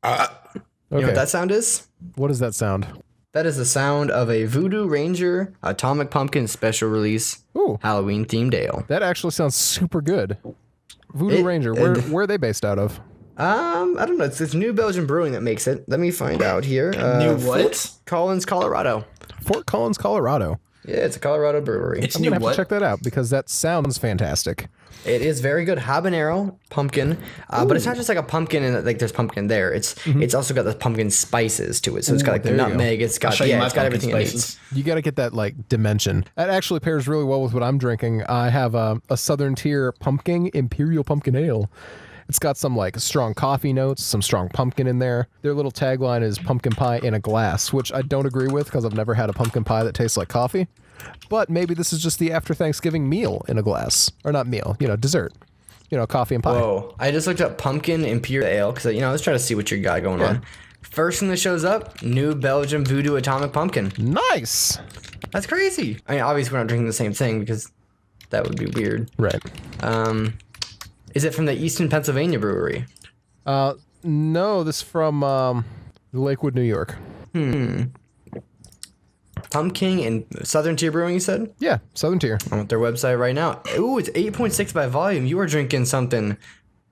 You know what that sound is? What is that sound? That is the sound of a Voodoo Ranger Atomic Pumpkin special release Halloween themed ale. That actually sounds super good. Voodoo Ranger, where are they based out of? I don't know. It's New Belgium Brewing that makes it. Let me find out here. New what? Fort Collins, Colorado. Fort Collins, Colorado. Yeah, it's a Colorado brewery. It's I'm new gonna have what? to check that out because that sounds fantastic. It is very good. Habanero pumpkin, but it's not just like a pumpkin and like there's pumpkin there. It's also got the pumpkin spices to it. So it's got like the nutmeg. It's got it's got everything it needs. You got to get that like dimension. That actually pairs really well with what I'm drinking. I have a Southern Tier Pumpkin Imperial Pumpkin Ale. It's got some like strong coffee notes, some strong pumpkin in there. Their little tagline is pumpkin pie in a glass, which I don't agree with because I've never had a pumpkin pie that tastes like coffee. But maybe this is just the after Thanksgiving meal in a glass. Or not meal, dessert. Coffee and pie. Whoa. I just looked up pumpkin Imperial Ale because, let's try to see what you got going on. First thing that shows up, New Belgium Voodoo Atomic Pumpkin. Nice. That's crazy. I mean, obviously we're not drinking the same thing because that would be weird. Right. Is it from the Easton, Pennsylvania brewery? No, this is from Lakewood, New York. Pumpkin and Southern Tier Brewing, you said? Yeah, Southern Tier. I'm at their website right now. Ooh, it's 8.6 by volume. You are drinking something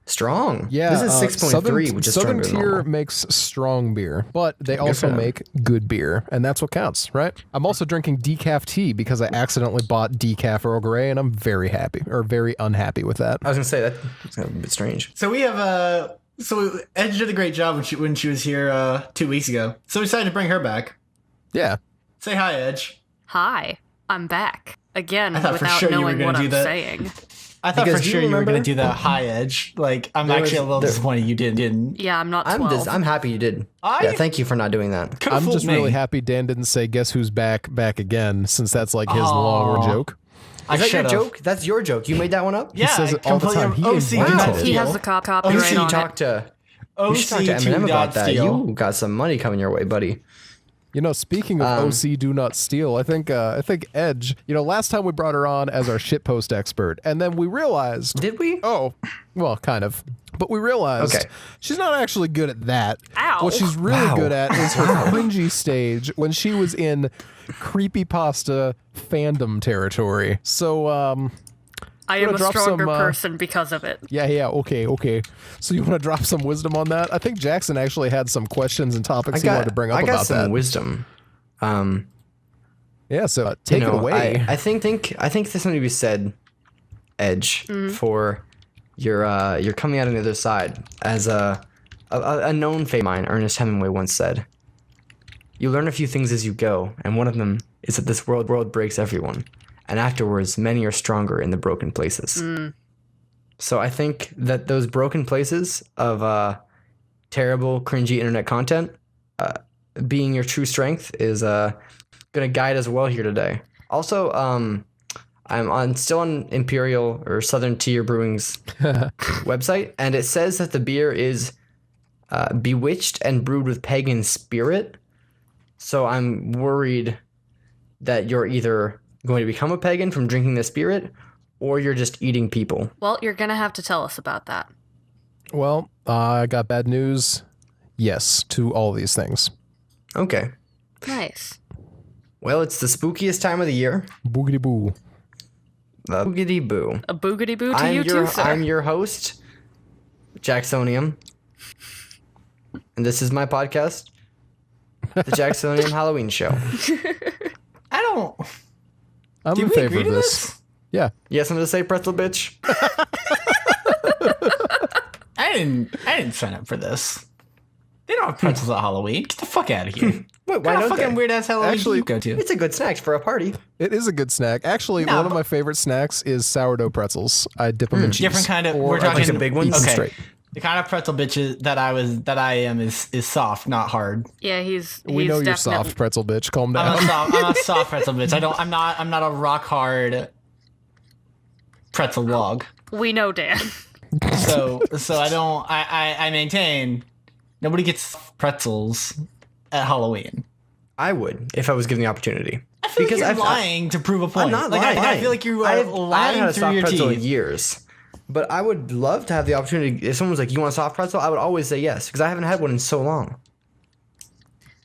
strong. Yeah, this is 6.3, which is Southern stronger than Tier normal. makes strong beer, but they also make good beer, and that's what counts, right? I'm also drinking decaf tea because I accidentally bought decaf Earl Grey, and I'm very unhappy with that. I was gonna say that's a bit strange. So we have so Edge did a great job when she was here 2 weeks ago. So we decided to bring her back. Yeah. Say hi, Edge. Hi, I'm back again I thought without for sure knowing you were what gonna I'm do that. saying. I thought Because for do you sure you were remember- going to do that hi, Edge. Like, I'm actually a little disappointed you didn't. Yeah, I'm not 12. I'm happy you did. Yeah, thank you for not doing that. Could've I'm fooled just me. really happy Dan didn't say guess who's back again, since that's like his long joke. I Is that your should've. joke? That's your joke. You made that one up? Yeah, says it all the time. He OC invented do not it. He has steal. the You copyright should on talk it. to OC you should talk to Eminem about that. steal. You got some money coming your way, buddy. Speaking of OC do not steal, I think Edge, last time we brought her on as our shitpost expert, and then we realized Did we? Oh, well, kind of. But we realized she's not actually good at that. Ow. What she's really good at is her cringy stage when she was in Creepypasta fandom territory. So, I am a stronger person because of it. Yeah, okay. So you want to drop some wisdom on that? I think Jackson actually had some questions and topics he wanted to bring up I got about some that. wisdom. Yeah, so take it away. I think there's something to be said, Edge, for your coming out on the other side. As a known fame of mine, Ernest Hemingway, once said, "You learn a few things as you go, and one of them is that this world breaks everyone, and afterwards many are stronger in the broken places." So I think that those broken places of terrible, cringy internet content, being your true strength, is going to guide us well here today. Also, I'm still on Imperial or Southern Tier Brewing's website, and it says that the beer is bewitched and brewed with pagan spirit. So I'm worried that you're either going to become a pagan from drinking the spirit, or you're just eating people. Well, you're going to have to tell us about that. Well, I got bad news. Yes, to all these things. Okay. Nice. Well, it's the spookiest time of the year. Boogity boo. Boogity boo. A boogity boo to you too, sir. I'm your host, Jacksonium. And this is my podcast, The Jacksonium Halloween Show. I'm Did in we favor agree of to this. this? Yeah. Yes, I'm going to say pretzel bitch. I didn't sign up for this. They don't have pretzels at Halloween. Get the fuck out of here. Wait, why What kind of don't fucking they? weird ass Halloween Actually, do you go to? It's a good snack for a party. It is a good snack. Actually, No, one of but- my favorite snacks is sourdough pretzels. I dip them in cheese. Different kind of. Or We're I talking just the big ones? eat them Okay. straight. The kind of pretzel bitches that I am is soft, not hard. Yeah, he's We know you're definitely- soft, pretzel bitch. Calm down. I'm a soft pretzel bitch. I'm not a rock hard pretzel log. We know, Dan. So I maintain nobody gets pretzels at Halloween. I would, if I was given the opportunity. I feel like you're lying to prove a point. I'm not like, lying. I feel like you are I've lying had a through soft your pretzel teeth. in years. But I would love to have the opportunity. If someone was like, "You want a soft pretzel?" I would always say yes because I haven't had one in so long.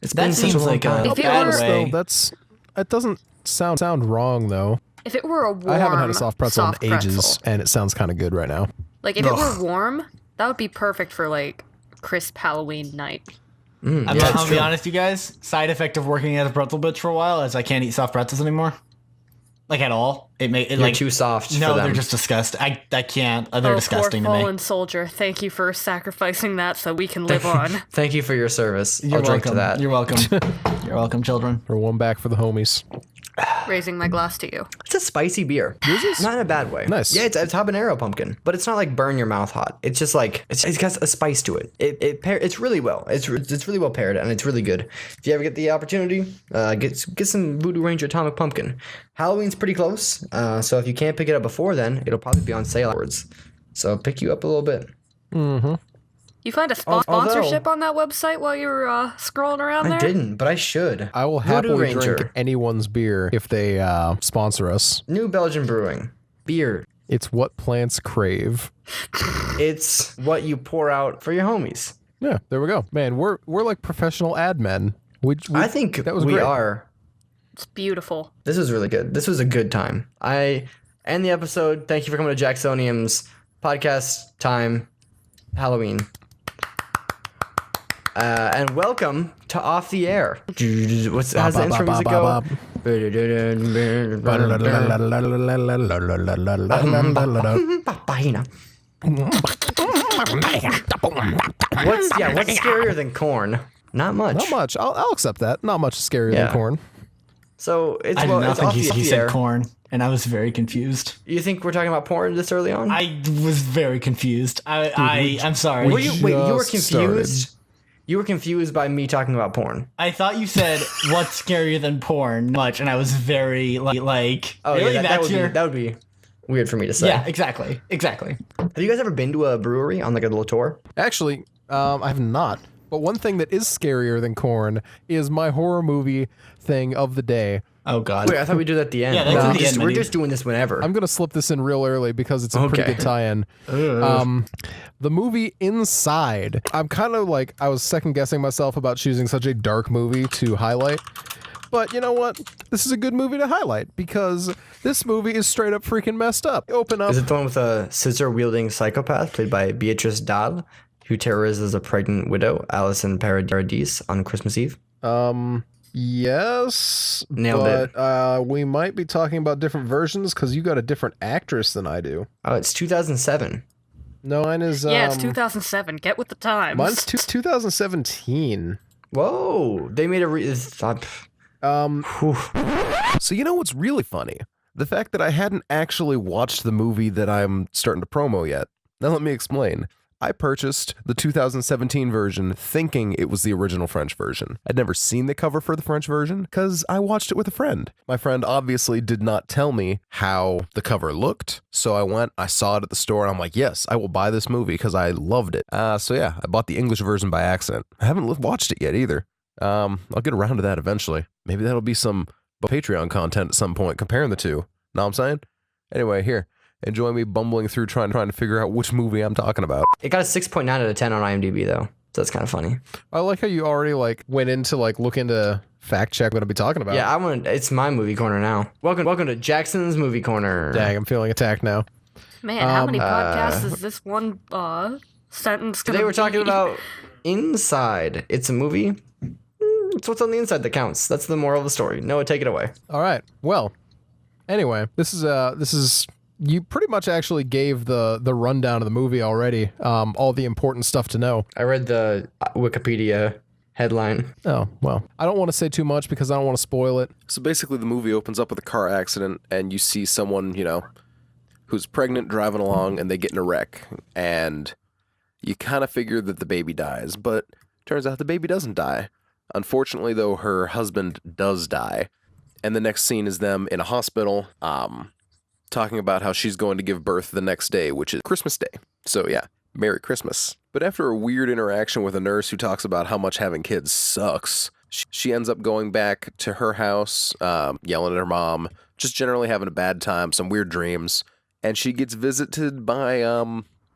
It's been such a long time. If it bad were- way. Though, it doesn't sound wrong though. If it were a warm I haven't had a soft pretzel in ages, pretzel. and it sounds kind of good right now. Like, if it were warm, that would be perfect for, like, crisp Halloween night. I'll be honest, you guys. Side effect of working at a pretzel bitch for a while is I can't eat soft pretzels anymore. Like, at all. It You're like too soft for No, them. they're just disgusting. I can't. They're disgusting poor to me. fallen soldier. Thank you for sacrificing that so we can live on. Thank you for your service. You're I'll drink welcome. to that. You're welcome. You're welcome, children. Or one back for the homies. Raising my glass to you. It's a spicy beer. Not in a bad way. Nice. Yeah, it's habanero pumpkin, but it's not like burn your mouth hot. It's just like it's got a spice to it. It's really well. It's really well paired and it's really good. If you ever get the opportunity, get some Voodoo Ranger Atomic Pumpkin. Halloween's pretty close, so if you can't pick it up before then, it'll probably be on sale afterwards. So pick you up a little bit. You find a sponsorship on that website while you were scrolling around there? I didn't, but I should. I will Voodoo happily Ranger. drink anyone's beer if they sponsor us. New Belgian Brewing. Beer. It's what plants crave. It's what you pour out for your homies. Yeah, there we go. Man, we're like professional ad men. I think that was we great. are. It's beautiful. This was really good. This was a good time. I end the episode. Thank you for coming to Jacksonium's podcast time, Halloween. And welcome to Off the Air. How's the intro music go? What's scarier than corn? Not much. Not much. I'll accept that. Not much scarier than corn. So it's I did not it's think off he the said air. corn, and I was very confused. You think we're talking about porn this early on? I was very confused. I'm sorry. Were you you were just confused? You were confused by me talking about porn. I thought you said what's scarier than porn much, and I was very like Oh really? yeah, that That's your... that would be weird for me to say. Yeah, exactly. Have you guys ever been to a brewery on like a little tour? Actually, I have not. But one thing that is scarier than corn is my horror movie thing of the day. Oh God. Wait, I thought we did that at the end. Yeah, that's at the end, We're Minnie. just doing this whenever. I'm going to slip this in real early because it's a pretty Okay. good tie-in. The movie Inside. I'm kind of like, I was second guessing myself about choosing such a dark movie to highlight. But you know what? This is a good movie to highlight because this movie is straight up freaking messed up. Open up. Is it the one with a scissor-wielding psychopath played by Beatrice Dahl, who terrorizes a pregnant widow, Alison Paradis, on Christmas Eve? Yes. Nailed but, we might be talking about different versions because you got a different actress than I do. Oh, it's 2007. No, mine is. Yeah, it's 2007. Get with the times. Mine's 2017. Whoa, they made a So you know what's really funny? The fact that I hadn't actually watched the movie that I'm starting to promo yet. Now let me explain. I purchased the 2017 version thinking it was the original French version. I'd never seen the cover for the French version because I watched it with a friend. My friend obviously did not tell me how the cover looked, so I saw it at the store, and I'm like, yes, I will buy this movie because I loved it. So yeah, I bought the English version by accident. I haven't watched it yet either. I'll get around to that eventually. Maybe that'll be some Patreon content at some point comparing the two. Know what I'm saying? Anyway, here. Enjoy me bumbling through trying to figure out which movie I'm talking about. It got a 6.9 out of 10 on IMDb though, so that's kind of funny. I like how you already went into look into fact check what I'll be talking about. Yeah, it's my movie corner now. Welcome to Jackson's Movie Corner. Dang, I'm feeling attacked now. Man, how many podcasts is this one sentence gonna Today we're be? talking about Inside. It's a movie. It's what's on the inside that counts. That's the moral of the story. Noah, take it away. All right. Well, anyway, this is you pretty much actually gave the rundown of the movie already. All the important stuff to know. I read the Wikipedia headline. Oh, well. I don't want to say too much because I don't want to spoil it. So basically the movie opens up with a car accident and you see someone, who's pregnant driving along and they get in a wreck. And you kind of figure that the baby dies, but turns out the baby doesn't die. Unfortunately, though, her husband does die. And the next scene is them in a hospital, talking about how she's going to give birth the next day, which is Christmas Day. So yeah, Merry Christmas. But after a weird interaction with a nurse who talks about how much having kids sucks, she ends up going back to her house, yelling at her mom, just generally having a bad time, some weird dreams. and she gets visited by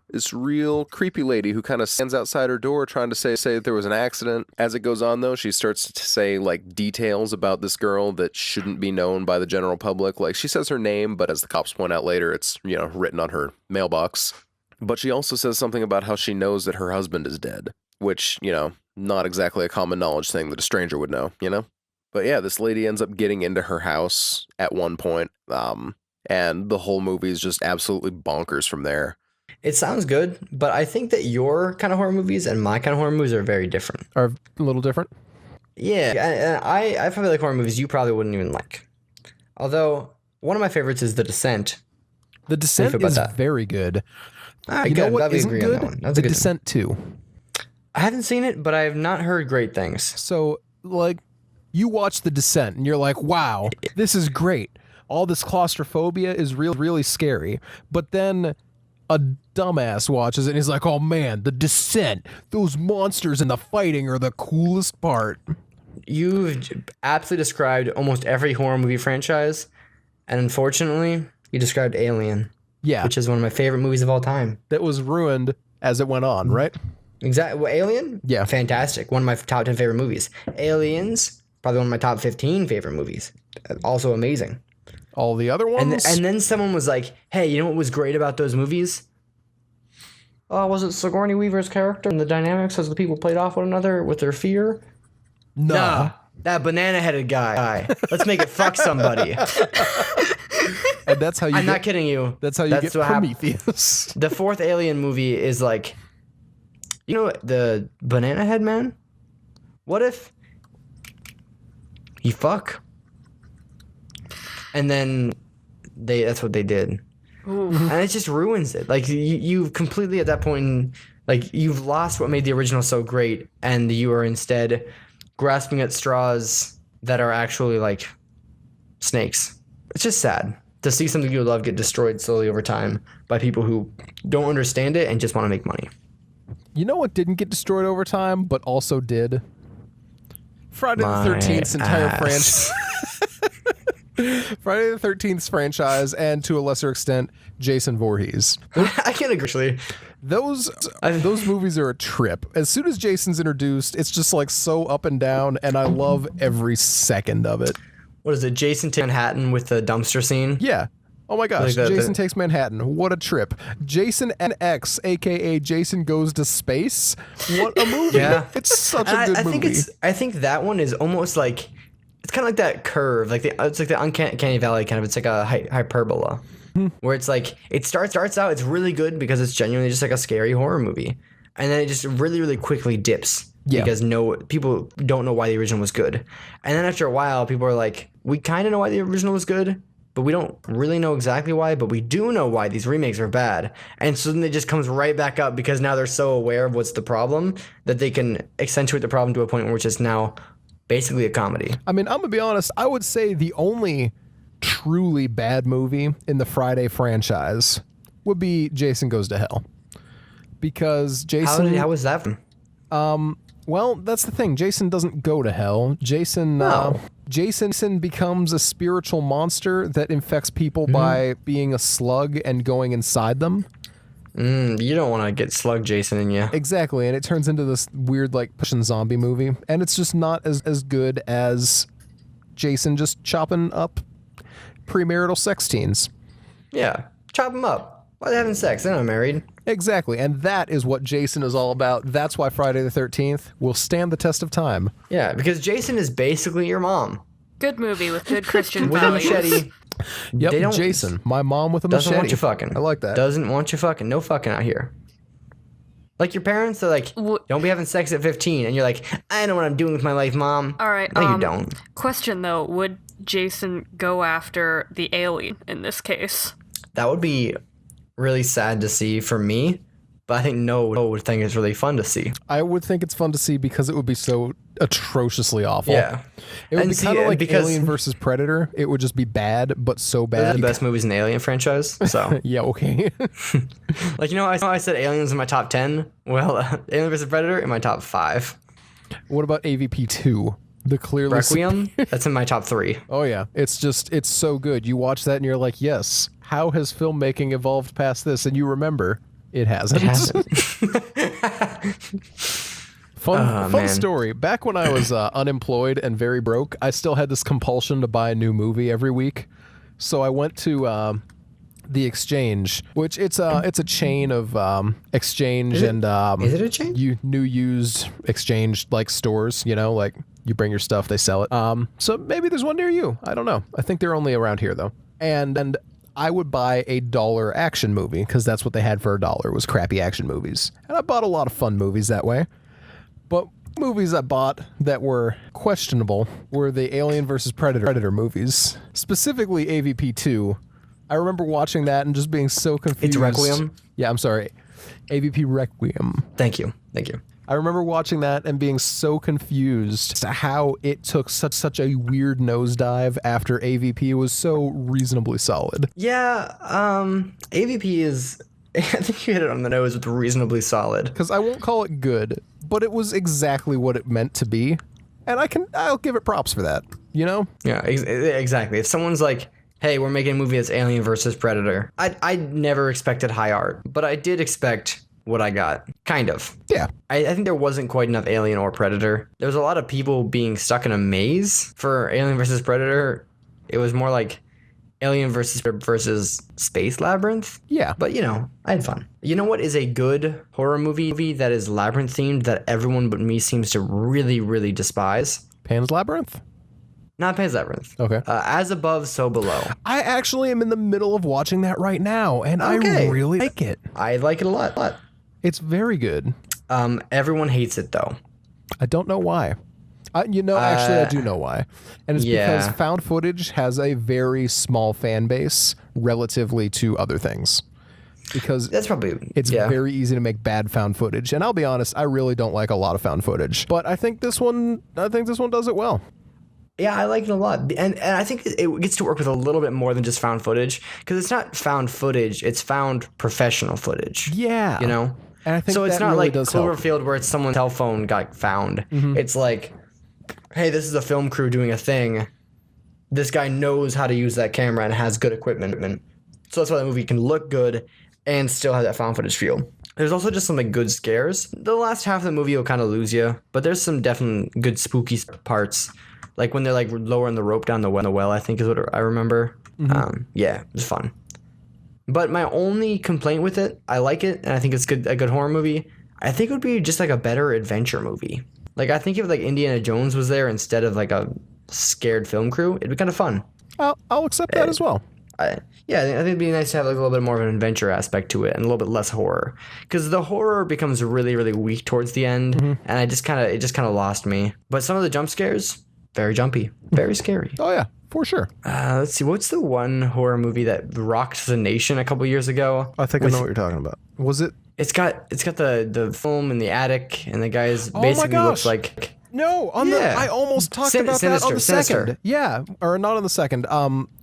this real creepy lady who kind of stands outside her door trying to say that there was an accident. As it goes on, though, she starts to say, like, details about this girl that shouldn't be known by the general public. Like, she says her name, but as the cops point out later, it's, written on her mailbox. But she also says something about how she knows that her husband is dead, which, not exactly a common knowledge thing that a stranger would know, But yeah, this lady ends up getting into her house at one point, and the whole movie is just absolutely bonkers from there. It sounds good, but I think that your kind of horror movies and my kind of horror movies are very different. Are a little different? Yeah, I probably like horror movies you probably wouldn't even like. Although, one of my favorites is The Descent. The Descent is very good. All right, you good. know what Glad we isn't agree good? on that one. That's The a good Descent 2. I haven't seen it, but I have not heard great things. So, like, you watch The Descent and you're like, wow, this is great. All this claustrophobia is really scary. But then a dumbass watches it and he's like, oh man, The Descent, those monsters and the fighting are the coolest part. You've absolutely described almost every horror movie franchise, and unfortunately, you described Alien. Yeah. Which is one of my favorite movies of all time. That was ruined as it went on, right? Exactly. Well, Alien? Yeah. Fantastic. One of my top 10 favorite movies. Aliens? Probably one of my top 15 favorite movies. Also amazing. All the other ones? And then someone was like, hey, you know what was great about those movies? Oh, was it Sigourney Weaver's character and the dynamics as the people played off one another with their fear? Nah. That banana-headed guy. Let's make it fuck somebody. And that's how you I'm not kidding you. That's how you get Prometheus. The fourth Alien movie is like, the banana head man? What if you fuck? And then that's what they did. Ooh. And it just ruins it. Like, you've completely at that point, like, you've lost what made the original so great, and you are instead grasping at straws that are actually, like, snakes. It's just sad to see something you love get destroyed slowly over time by people who don't understand it and just want to make money. You know what didn't get destroyed over time, but also did? Friday the 13th's entire franchise. Friday the 13th's franchise, and to a lesser extent, Jason Voorhees. I can agree. Actually, those movies are a trip. As soon as Jason's introduced, it's just like so up and down, and I love every second of it. What is it? Jason Takes Manhattan with the dumpster scene? Yeah. Oh my gosh, Like Jason Takes Manhattan. What a trip. Jason NX, a.k.a. Jason Goes to Space. What a movie. Yeah. It's such a good movie. I think that one is almost like, it's kind of like that curve. It's like the uncanny valley kind of. It's like a hyperbola. Where it's like, it starts out, it's really good because it's genuinely just like a scary horror movie. And then it just really quickly dips. Yeah. Because people don't know why the original was good. And then after a while, people are like, we kind of know why the original was good, but we don't really know exactly why, but we do know why these remakes are bad. And so then it just comes right back up because now they're so aware of what's the problem that they can accentuate the problem to a point where it's just now basically a comedy. I mean, I'm going to be honest. I would say the only truly bad movie in the Friday franchise would be Jason Goes to Hell. Because Jason... How was that from? Well, that's the thing. Jason doesn't go to hell. Jason becomes a spiritual monster that infects people by being a slug and going inside them. You don't want to get slug Jason in you. Exactly, and it turns into this weird, like, pushing zombie movie. And it's just not as good as Jason just chopping up premarital sex teens. Yeah, chop them up. Why are they having sex? They're not married. Exactly, and that is what Jason is all about. That's why Friday the 13th will stand the test of time. Yeah, because Jason is basically your mom. Good movie with good Christian With a values. machete. Yep, Jason, my mom with a machete. Doesn't want you fucking. I like that. Doesn't want you fucking. No fucking out here. Like your parents, they're like, don't be having sex at 15. And you're like, I know what I'm doing with my life, Mom. All right. No, you don't. Question, though. Would Jason go after the alien in this case? That would be really sad to see for me. But I think Noah would think it's really fun to see. I would think it's fun to see because it would be so atrociously awful. Yeah. It would And be see, kind of like because- Alien versus Predator. It would just be bad, but so Those bad. are the best movies in the Alien franchise. So, Yeah, okay. like, I said Aliens in my top 10. Well, Alien vs. Predator in my top 5. What about AVP 2? The clearly Requiem. That's in my top 3. Oh yeah, it's so good. You watch that and you're like, yes. How has filmmaking evolved past this? And you remember it hasn't. Fun story. Back when I was unemployed and very broke, I still had this compulsion to buy a new movie every week. So I went to the Exchange, which it's a chain of exchange Is it a chain? New used exchange like stores. You know, like you bring your stuff, they sell it. So maybe there's one near you. I don't know. I think they're only around here though. And I would buy a $1 action movie because that's what they had for $1 was crappy action movies. And I bought a lot of fun movies that way. But movies I bought that were questionable were the Alien vs. Predator movies, specifically AVP 2. I remember watching that and just being so confused. It's Requiem? Yeah, I'm sorry. AVP Requiem. Thank you. I remember watching that and being so confused as to how it took such a weird nosedive after AVP was so reasonably solid. Yeah, AVP is... I think you hit it on the nose with reasonably solid. Because I won't call it good, but it was exactly what it meant to be. And I'll give it props for that, you know? Yeah, exactly. If someone's like, hey, we're making a movie that's Alien versus Predator, I never expected high art, but I did expect what I got. Kind of. Yeah. I think there wasn't quite enough Alien or Predator. There was a lot of people being stuck in a maze for Alien versus Predator. It was more like Alien versus Space Labyrinth. Yeah. But, you know, I had fun. You know what is a good horror movie that is labyrinth themed that everyone but me seems to really, really despise? Pan's Labyrinth? Not Pan's Labyrinth. Okay. As Above, So Below. I actually am in the middle of watching that right now, and I really like it. I like it a lot. It's very good. Everyone hates it, though. I don't know why. Actually, I do know why. And it's because found footage has a very small fan base relatively to other things. Because that's probably it's very easy to make bad found footage. And I'll be honest, I really don't like a lot of found footage. But I think this one does it well. Yeah, I like it a lot. And I think it gets to work with a little bit more than just found footage. Because it's not found footage, it's found professional footage. Yeah. You know? And I think so it's not really like does Cloverfield help. where it's someone's cell phone got found. Mm-hmm. It's like, hey, this is a film crew doing a thing. This guy knows how to use that camera and has good equipment. So that's why the movie can look good and still have that found footage feel. There's also just some like good scares. The last half of the movie will kind of lose you, but there's some definitely good spooky parts. Like when they're like lowering the rope down the well, I think is what I remember. Mm-hmm. Yeah, it was fun. But my only complaint with it, I like it, and I think it's a good horror movie. I think it would be just like a better adventure movie. Like I think if like Indiana Jones was there instead of like a scared film crew, it'd be kind of fun. I'll accept that as well. I think it'd be nice to have like a little bit more of an adventure aspect to it and a little bit less horror, because the horror becomes really, really weak towards the end, and it just kind of lost me. But some of the jump scares, very jumpy, very scary. Oh yeah, for sure. Let's see, what's the one horror movie that rocked the nation a couple years ago? I think I know what you're talking about. Was it? It's got the film in the attic, and the guy's basically looks like. No, I almost talked about that on the second. Yeah, or not on the second.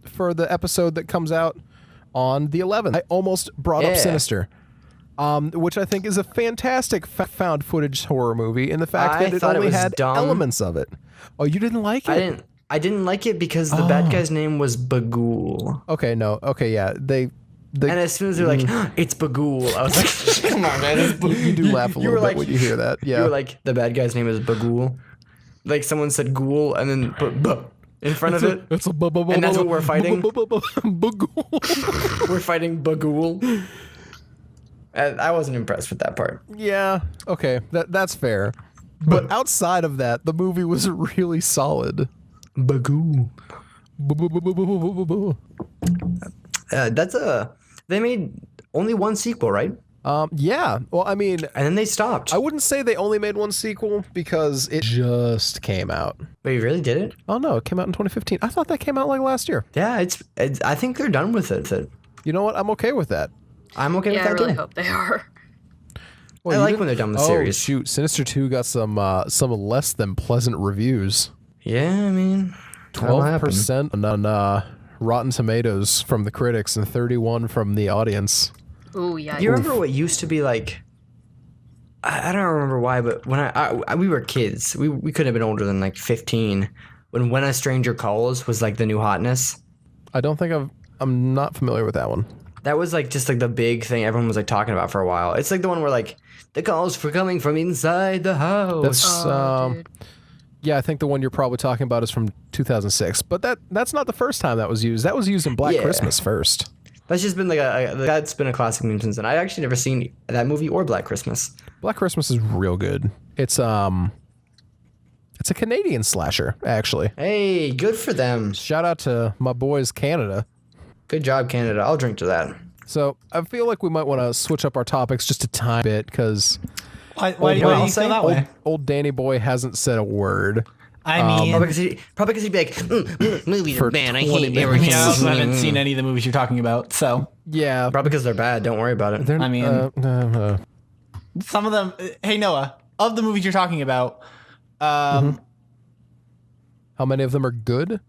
For the episode that comes out on the 11th, I almost brought up Sinister, which I think is a fantastic found footage horror movie in the fact that it only had elements of it. Oh, you didn't like it? I didn't like it because the bad guy's name was Bagul. Okay, yeah, they and as soon as they're like, it's Bagul, I was like, come on, man. You do laugh a little bit when you hear that. Yeah. You were like, the bad guy's name is Bagul. Like someone said ghoul and then in front of it. It's a and that's what we're fighting. Bagul. We're fighting Bagul. I wasn't impressed with that part. Yeah, okay, that's fair. But outside of that, the movie was really solid. Bagul. They made only one sequel, right? Yeah. Well, I mean, and then they stopped. I wouldn't say they only made one sequel because it just came out. But you really did it? Oh no, it came out in 2015. I thought that came out like last year. Yeah, it's I think they're done with it. You know what? I'm okay with that. I'm okay with that. I really hope they are. Well, I like when they're done with the series. Oh shoot, Sinister 2 got some less than pleasant reviews. Yeah, I mean, 12% on Rotten Tomatoes from the critics and 31% from the audience. Ooh, yeah. You remember what used to be like I don't remember why, but when we were kids, we couldn't have been older than like 15 when a Stranger Calls was like the new hotness. I don't think I'm not familiar with that one. That was like just like the big thing everyone was like talking about for a while. It's like the one where like the calls for coming from inside the house. That's Dude. yeah, I think the one you're probably talking about is from 2006. But that's not the first time that was used. That was used in Black Christmas first. That's just been like that's been a classic meme since then. I've actually never seen that movie or Black Christmas. Black Christmas is real good. It's a Canadian slasher, actually. Hey, good for them. Shout out to my boys, Canada. Good job, Canada. I'll drink to that. So I feel like we might want to switch up our topics just a tiny bit because Why do you feel that way? old Danny Boy hasn't said a word. I mean, Probably because he'd be like, movies are bad. I 20 hate minutes. everything. I also haven't seen any of the movies you're talking about, so Yeah. Probably because they're bad. Don't worry about it. I mean, some of them. Hey Noah, of the movies you're talking about, how many of them are good?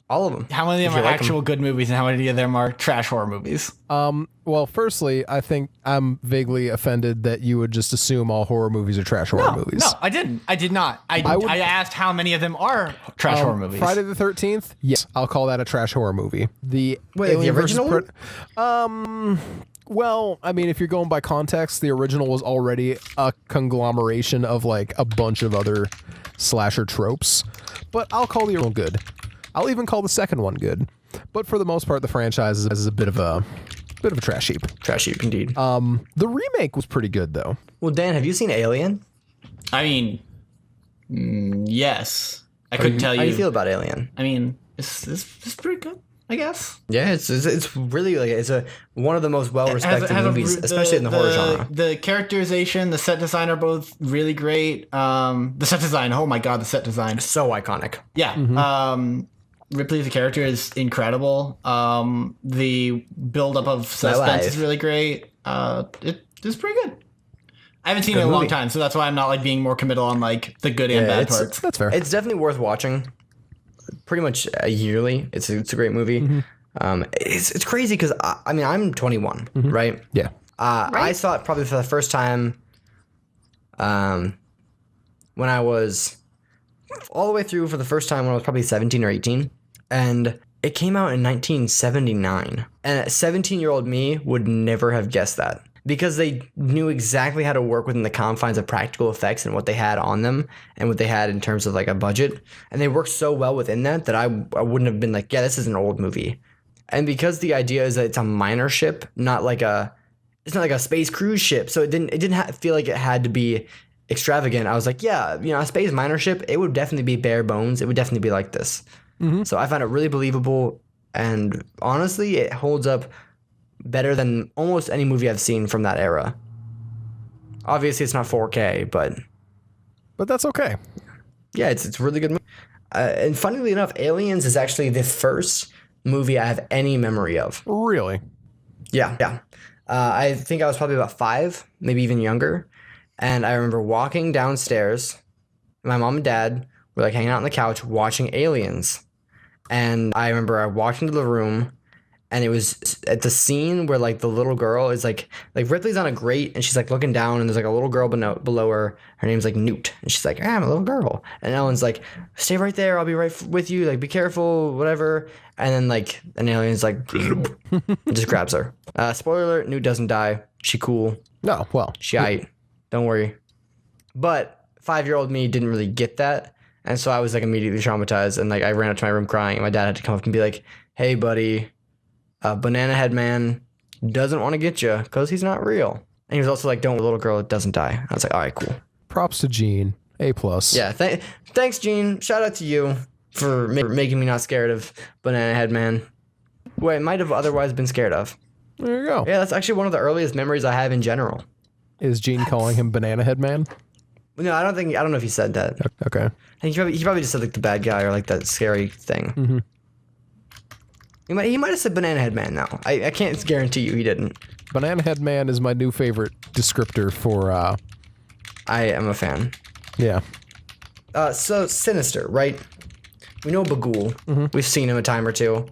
All of them. how many of them you are like 'em. actual good movies, and how many of them are trash horror movies? Well, firstly, I think I'm vaguely offended that you would just assume all horror movies are trash horror movies. No, I didn't. I did not. I asked how many of them are trash horror movies. Friday the 13th? Yes, I'll call that a trash horror movie. The Wait, the Alien versus original one? Well, I mean, if you're going by context, the original was already a conglomeration of like a bunch of other slasher tropes, but I'll call the original good. I'll even call the second one good. But for the most part, the franchise is a bit of a trash heap. Trash heap, indeed. The remake was pretty good though. Well, Dan, have you seen Alien? I mean, yes. I couldn't tell you. How do you feel about Alien? I mean, it's pretty good, I guess. Yeah, it's really like it's one of the most well respected movies, especially in the horror genre. The characterization, the set design are both really great. The set design, oh my god, the set design. So iconic. Yeah. Ripley, the character, is incredible. The buildup of suspense is really great. It's pretty good. I haven't seen it in a long time, so that's why I'm not like being more committal on like the good and bad parts. That's fair. It's definitely worth watching. Pretty much yearly. It's a great movie. It's crazy because I mean I'm 21, right? Yeah. I saw it probably for the first time when I was all the way through for the first time when I was probably 17 or 18. And it came out in 1979. And 17-year-old me would never have guessed that. Because they knew exactly how to work within the confines of practical effects and what they had on them and what they had in terms of like a budget. And they worked so well within that I wouldn't have been like, yeah, this is an old movie. And because the idea is that it's a minor ship, it's not like a space cruise ship. So it didn't feel like it had to be extravagant. I was like, yeah, a space minor ship, it would definitely be bare bones. It would definitely be like this. So I found it really believable. And honestly, it holds up better than almost any movie I've seen from that era. Obviously, it's not 4K, but that's okay. Yeah, it's a really good movie. And funnily enough, Aliens is actually the first movie I have any memory of. Really? Yeah. I think I was probably about 5, maybe even younger. And I remember walking downstairs. My mom and dad were like hanging out on the couch watching Aliens. And I remember I walked into the room. And it was at the scene where like the little girl is like Ripley's on a grate and she's like looking down and there's like a little girl below her. Her name's like Newt. And she's like, I'm a little girl. And Ellen's like, stay right there. I'll be right with you. Like, be careful, whatever. And then like an alien's like, just grabs her. Spoiler alert, Newt doesn't die. She cool. No, well. She aight. Don't worry. But 5-year-old me didn't really get that. And so I was like immediately traumatized. And like I ran up to my room crying and my dad had to come up and be like, hey buddy, Banana Head Man doesn't want to get you because he's not real. And he was also like, don't worry, little girl, it doesn't die. I was like, all right, cool. Props to Gene. A+. Yeah, thanks, Gene. Shout out to you for making me not scared of Banana Head Man, who I might have otherwise been scared of. There you go. Yeah, that's actually one of the earliest memories I have in general. Is Gene calling him Banana Head Man? No, I don't know if he said that. Okay. I think he probably just said like the bad guy or like that scary thing. He might have said Banana Head Man now. I can't guarantee you he didn't. Banana Head Man is my new favorite descriptor for I am a fan. Yeah. So Sinister, right? We know Bagul. We've seen him a time or two.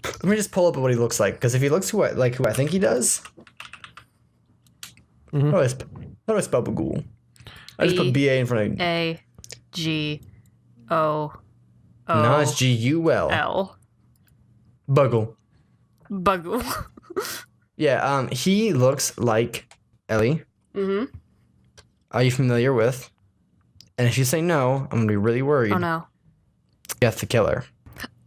Let me just pull up what he looks like, because if he looks who I think he does, How do I spell Bagul? I just put B-A in front of A-G-O-O. No, it's G-U-L. L. Buggle. Buggle. Yeah, he looks like Ellie. Mm-hmm. Are you familiar with? And if you say no, I'm gonna be really worried. Oh no. Jeff the Killer.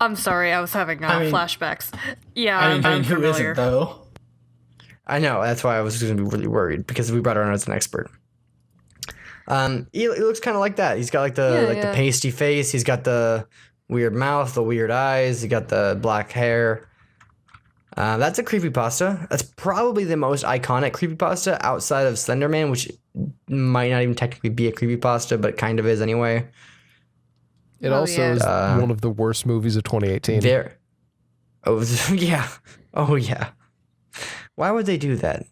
I'm sorry, I was having flashbacks. Yeah, I mean, I'm who familiar. isn't though? I know, that's why I was gonna be really worried because we brought her on as an expert. He looks kind of like that. He's got like the pasty face. He's got the weird mouth, the weird eyes. He got the black hair. That's a creepypasta. That's probably the most iconic creepypasta outside of Slender Man, which might not even technically be a creepypasta, but kind of is anyway. It also is one of the worst movies of 2018. Oh, yeah. Oh, yeah. Why would they do that?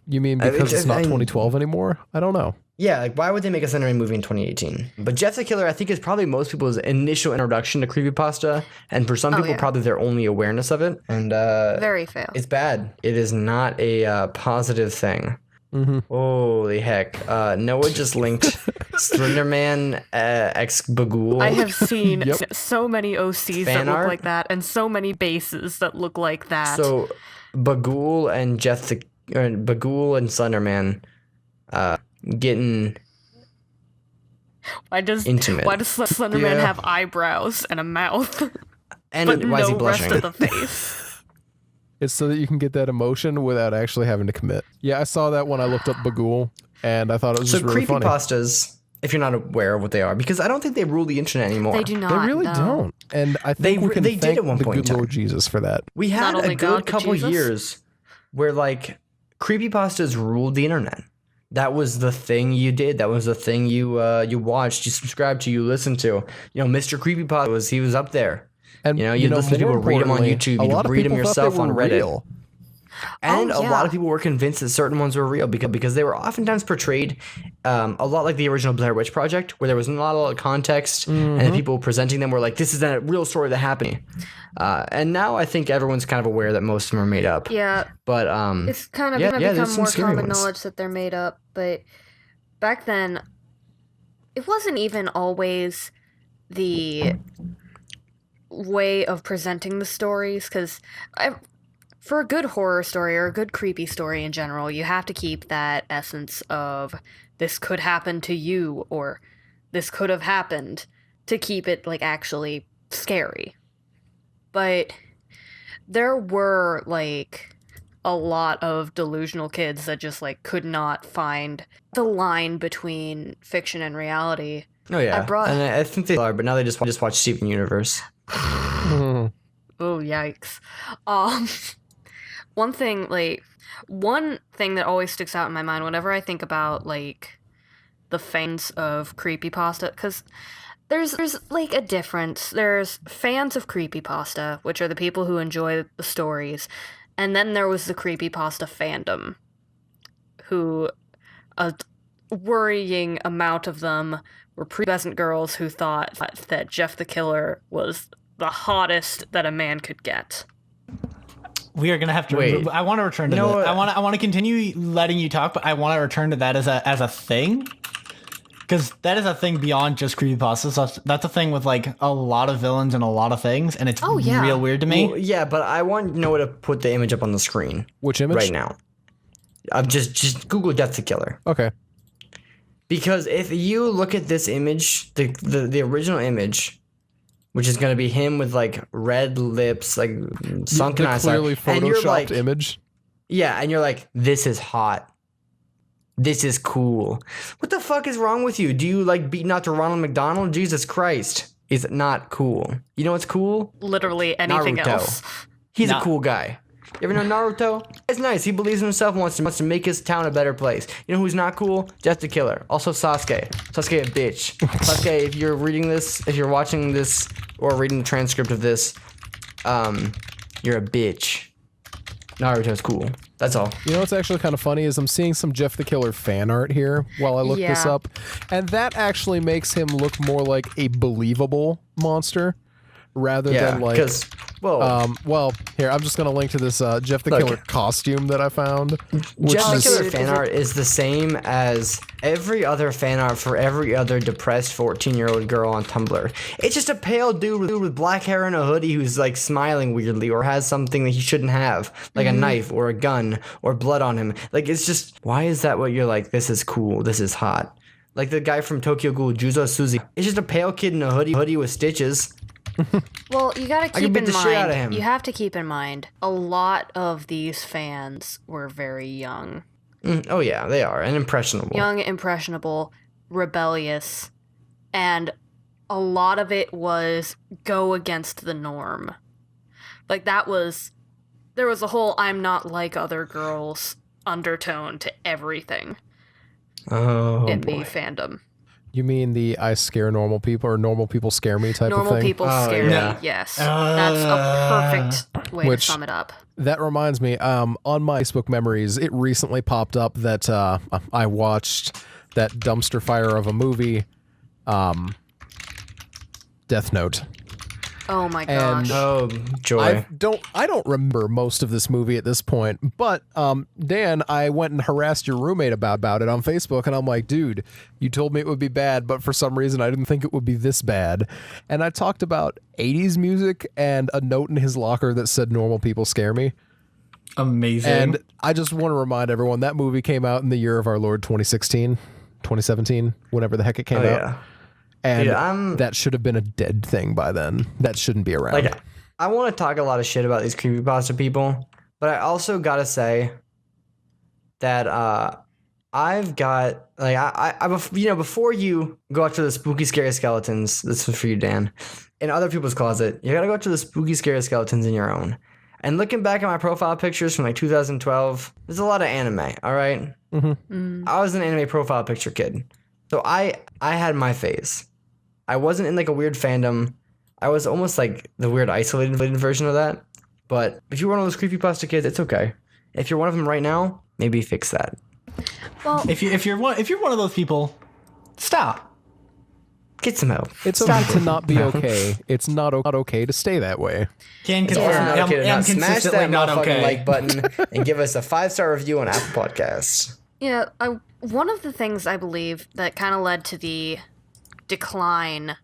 You mean because it's not 2012 anymore? I don't know. Yeah, like why would they make a Slender Man movie in 2018? But Jeff the Killer, I think, is probably most people's initial introduction to creepypasta, and for some people, probably their only awareness of it. And very fair. It's bad. It is not a positive thing. Mm-hmm. Holy heck! Noah just linked Slender Man X Bagul. I have seen so many OCs Fan that look art? like that, and so many bases that look like that. So Bagul and Bagul and Slender Man getting intimate. Why does Slender Man have eyebrows and a mouth, and but why is he no rest blushing? of the face? It's so that you can get that emotion without actually having to commit. Yeah, I saw that when I looked up Bagul, and I thought it was just really funny. Creepypastas, if you're not aware of what they are, because I don't think they rule the internet anymore. They do not. They really don't. And I think we can they thank did at one the point in good time. Lord Jesus for that. We had Not a only good God, but couple Jesus. years where like creepypastas ruled the internet. That was the thing you did. That was the thing you watched, you subscribed to, you listened to. You know, Mr. Creepypasta was up there. And you'd listen to people read them on YouTube. You'd read them yourself on Reddit. Real. And a lot of people were convinced that certain ones were real because they were oftentimes portrayed a lot like the original Blair Witch Project, where there was not a lot of context, and the people presenting them were like, this is a real story that happened. And now I think everyone's kind of aware that most of them are made up. Yeah. But It's kind of there's become some more scary common ones. knowledge that they're made up, but back then, it wasn't even always the way of presenting the stories, because for a good horror story or a good creepy story in general, you have to keep that essence of this could happen to you or this could have happened to keep it like actually scary. But there were like a lot of delusional kids that just like could not find the line between fiction and reality. Oh yeah, and I think they are, but now they just watch Steven Universe. Oh yikes! One thing that always sticks out in my mind whenever I think about like the fans of creepypasta, because there's like a difference. There's fans of creepypasta, which are the people who enjoy the stories, and then there was the creepypasta fandom, who a worrying amount of them were prepubescent girls who thought that Jeff the Killer was the hottest that a man could get. We are gonna have to. Wait. I want to return to that. I want to continue letting you talk, but I want to return to that as a thing, because that is a thing beyond just creepypastas. That's a thing with like a lot of villains and a lot of things, and it's real weird to me. Well, yeah, but I want Noah to put the image up on the screen. Which image? Right now. I'm just Google Death the Killer. Okay. Because if you look at this image, the original image, which is going to be him with like red lips, like sunken eyes, clearly and you're photoshopped like, image. yeah, and you're like, this is hot. This is cool. What the fuck is wrong with you? Do you like beating out to Ronald McDonald? Jesus Christ. Is not cool. You know what's cool? Literally anything Naruto. else. He's a cool guy. You ever know Naruto? It's nice. He believes in himself and wants to make his town a better place. You know who's not cool? Jeff the Killer. Also Sasuke. Sasuke a bitch. Sasuke, if you're reading this, if you're watching this or reading the transcript of this, you're a bitch. Naruto's cool. That's all. You know what's actually kind of funny is I'm seeing some Jeff the Killer fan art here while I look this up, and that actually makes him look more like a believable monster rather than like Well, here, I'm just going to link to this Jeff the Killer costume that I found. Jeff the Killer fan art is the same as every other fan art for every other depressed 14-year-old girl on Tumblr. It's just a pale dude with black hair and a hoodie who's like smiling weirdly or has something that he shouldn't have, like a knife or a gun or blood on him. Like, it's just, why is that what you're like, this is cool, this is hot? Like the guy from Tokyo Ghoul, Juzo Suzy. It's just a pale kid in a hoodie with stitches. Well, you gotta keep in shit out of him. mind. You have to keep in mind. A lot of these fans were very young. Oh yeah, they are, and impressionable. Young, impressionable, rebellious, and a lot of it was go against the norm. Like there was a whole "I'm not like other girls" undertone to everything. In the fandom. You mean the I scare normal people or normal people scare me type of thing? Normal people scare me, yes. That's a perfect way to sum it up. That reminds me, on my Facebook memories, it recently popped up that I watched that dumpster fire of a movie, Death Note. Oh my gosh. Oh, joy. I don't remember most of this movie at this point, but Dan, I went and harassed your roommate about it on Facebook, and I'm like, dude, you told me it would be bad, but for some reason I didn't think it would be this bad. And I talked about 80s music and a note in his locker that said normal people scare me. Amazing. And I just want to remind everyone that movie came out in the year of our Lord 2016, 2017, whenever the heck it came out. Yeah. And that should have been a dead thing by then. That shouldn't be around. Like, I want to talk a lot of shit about these creepypasta people, but I also gotta say that I've got like I before you go out to the spooky scary skeletons, this is for you, Dan, in other people's closet, you gotta go to the spooky scary skeletons in your own. And looking back at my profile pictures from like 2012, there's a lot of anime. All right, I was an anime profile picture kid, so I had my phase. I wasn't in like a weird fandom. I was almost like the weird isolated version of that. But if you're one of those creepypasta kids, it's okay. If you're one of them right now, maybe fix that. Well, if you're one of those people, stop. Get some help. It's okay to not be okay. It's not okay to stay that way. Can It's confirm. also not okay to not smash consistently that not motherfucking okay. like button and give us a 5-star review on Apple Podcasts. yeah, one of the things I believe that kind of led to the decline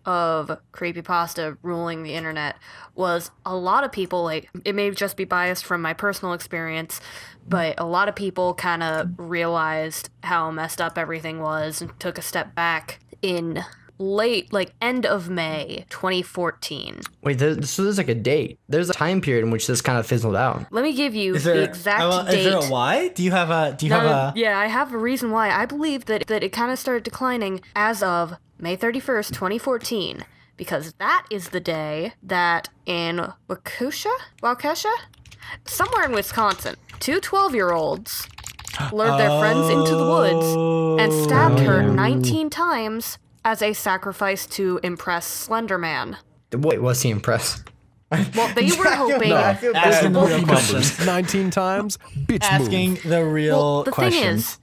of creepypasta ruling the internet was a lot of people, like, it may just be biased from my personal experience, but a lot of people kind of realized how messed up everything was and took a step back in end of May 2014. Wait, so there's like a date. There's a time period in which this kind of fizzled out. Let me give you the exact date. Is there a why? Do you have a? Yeah, I have a reason why. I believe that it kind of started declining as of May 31st, 2014, because that is the day that in Waukesha, somewhere in Wisconsin, two 12-year-olds lured their friends into the woods and stabbed her 19 times as a sacrifice to impress Slender Man. Wait, was he impressed? Well, they were hoping... Asking the real questions. 19 times? Bitch Asking move. the real Well, the questions. thing is,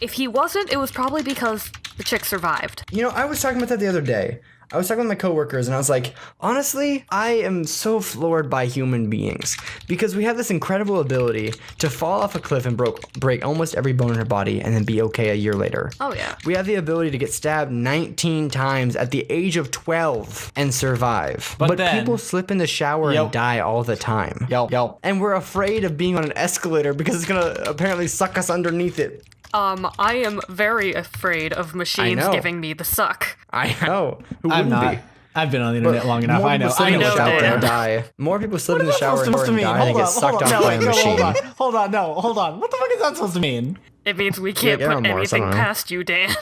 if he wasn't, it was probably because the chick survived. You know, I was talking about that the other day. I was talking with my coworkers, and I was like, honestly, I am so floored by human beings because we have this incredible ability to fall off a cliff and break almost every bone in her body and then be okay a year later. Oh, yeah. We have the ability to get stabbed 19 times at the age of 12 and survive. But then- people slip in the shower and die all the time. Yep. And we're afraid of being on an escalator because it's going to apparently suck us underneath it. I am very afraid of machines know. giving me the suck. I know. Who I'm wouldn't not. be? I've been on the internet long enough. More I know. people slip in the know, shower Dan. and die. More people slip in the shower and supposed to mean? die than get sucked off by a machine. Hold on. What the fuck is that supposed to mean? It means we can't Yeah, put get on Mars, I anything don't know. past you, Dan.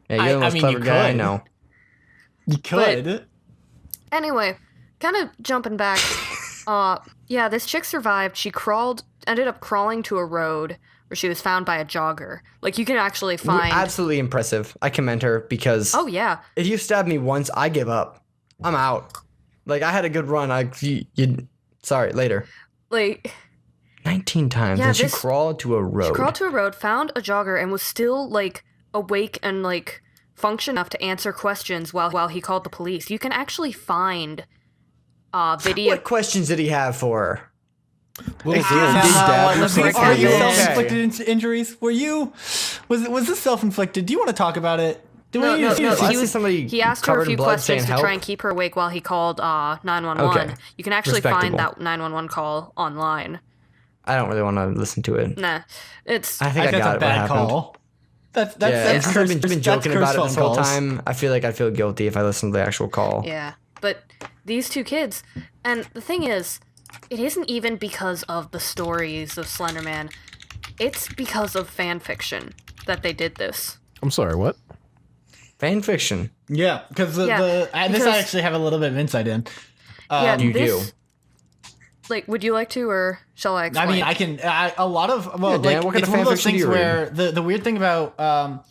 Yeah, you're the most you clever guy I could. know. You could. Anyway, kind of jumping back. Yeah, this chick survived. She ended up crawling to a road where she was found by a jogger. Like, you can actually find... Absolutely impressive. I commend her because Oh, yeah. if you stab me once, I give up. I'm out. Like, I had a good run. Sorry, later. Like, 19 times. Yeah, and she this- crawled to a road. she crawled to a road, found a jogger, and was still, like, awake and, like, function enough to answer questions while he called the police. You can actually find video. What questions did he have for her? Little Are you Okay. self-inflicted injuries? Was this self-inflicted? Do you want to talk about it? No, I see somebody he asked her covered a few in blood questions saying to help. try and keep her awake while he called 911. Okay. You can actually find Respectable. that 911 call online. I don't really want to listen to it. Nah, it's I think I that's got a it. bad what happened. call. That's Since curse- I've been that's joking curse about it phone this whole calls. time, I feel guilty if I listen to the actual call. yeah. But these two kids, and the thing is, it isn't even because of the stories of Slender Man. It's because of fan fiction that they did this. I'm sorry, what? Fan fiction. Yeah, because this because- I actually have a little bit of insight in. Yeah, You do. Like, would you like to, or shall I explain? I mean, I can. A lot of Yeah, Dan, what kind it's of one of fan those fiction do things you where the weird thing about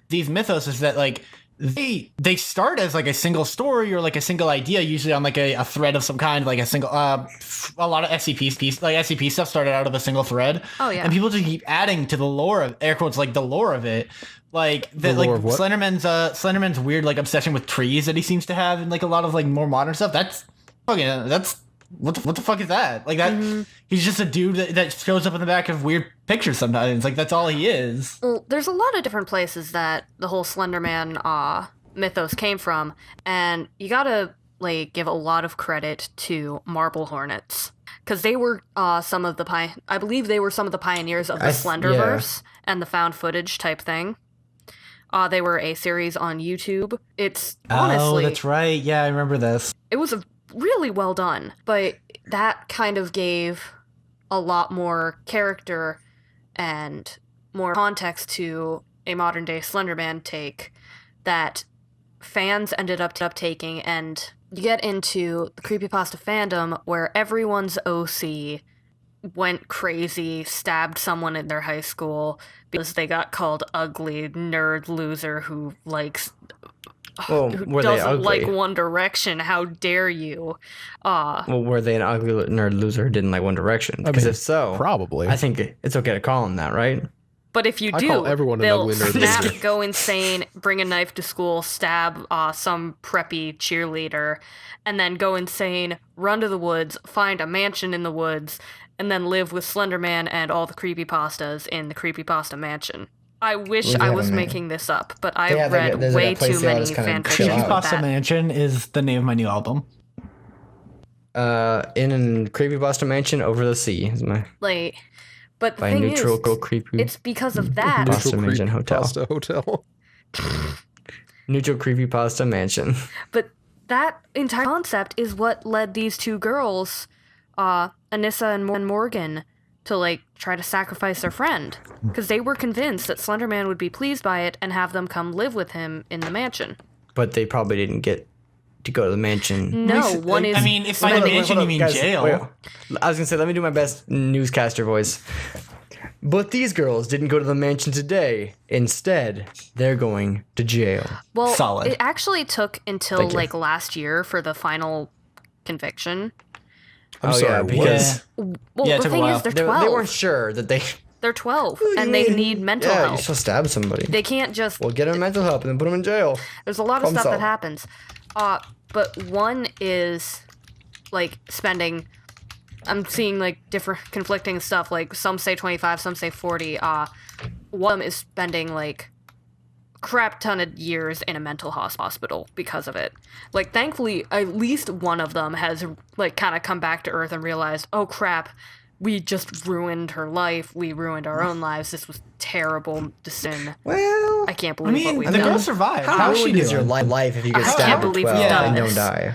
these mythos is that like they start as like a single story or like a single idea, usually on like a thread of some kind, like a single. A lot of SCP stuff started out of a single thread. Oh, yeah. and people just keep adding to the lore of air quotes like the lore of it. Like The lore of what? Slenderman's weird like obsession with trees that he seems to have, and like a lot of like more modern stuff. That's what the fuck is that? Like that he's just a dude that shows up in the back of weird pictures sometimes. Like that's all he is. Well, there's a lot of different places that the whole Slender Man mythos came from, and you gotta like give a lot of credit to Marble Hornets, because they were some of the I believe they were some of the pioneers of the Slenderverse and the found footage type thing. They were a series on YouTube. It's honestly, that's right. Yeah, I remember this. it was really well done, but that kind of gave a lot more character and more context to a modern day Slenderman take that fans ended up taking, and you get into the creepypasta fandom where everyone's OC went crazy, stabbed someone in their high school because they got called ugly nerd loser who likes Well, who were they doesn't ugly? like One Direction. How dare you? Well, were they an ugly nerd loser who didn't like One Direction? Because if so, Probably. I think it's okay to call them that, right? But if you I do, call everyone an they'll ugly nerd snap, loser. go insane, bring a knife to school, stab some preppy cheerleader, and then go insane, run to the woods, find a mansion in the woods, and then live with Slenderman and all the creepypastas in the creepypasta mansion. I wish I was making this up, but I Yeah, read there's like a way place too they all many just kinda fanfictions chill out. about Creepypasta that. Mansion is the name of my new album. In a creepypasta mansion over the sea is my Like, but the by thing neutral is, go creepy. it's because of that. Pasta Neutral Mansion Hotel. Pasta Hotel. Neutral creepypasta mansion. But that entire concept is what led these two girls, Anissa and Morgan, to like try to sacrifice their friend, because they were convinced that Slenderman would be pleased by it and have them come live with him in the mansion. But they probably didn't get to go to the mansion. No, one is. I mean, if by the mansion you mean Guys, jail. wait, I was gonna say, let me do my best newscaster voice. But these girls didn't go to the mansion today. Instead, they're going to jail. well, Solid. it actually took until Thank you. like last year for the final conviction. I'm sorry, what? because Well, Yeah, it the took a thing while. is, they're they 12. weren't sure that they. They're 12, What do and you they mean? need mental Yeah, help. you're supposed to stab somebody. They can't just. Well, get them mental help and then put them in jail. There's a lot of Problem stuff solved. that happens. But one is like spending. I'm seeing like different conflicting stuff. Like some say 25, some say 40. One of them is spending like a crap ton of years in a mental hospital because of it. Like thankfully, at least one of them has like kind of come back to earth and realized, oh crap, we just ruined her life. We ruined our own lives. This was terrible decision. Well, I can't I believe what mean, we've the done. girl survived. how How's she ruined is your doing? life if you get I can't stabbed at believe we've 12 done and don't this. die?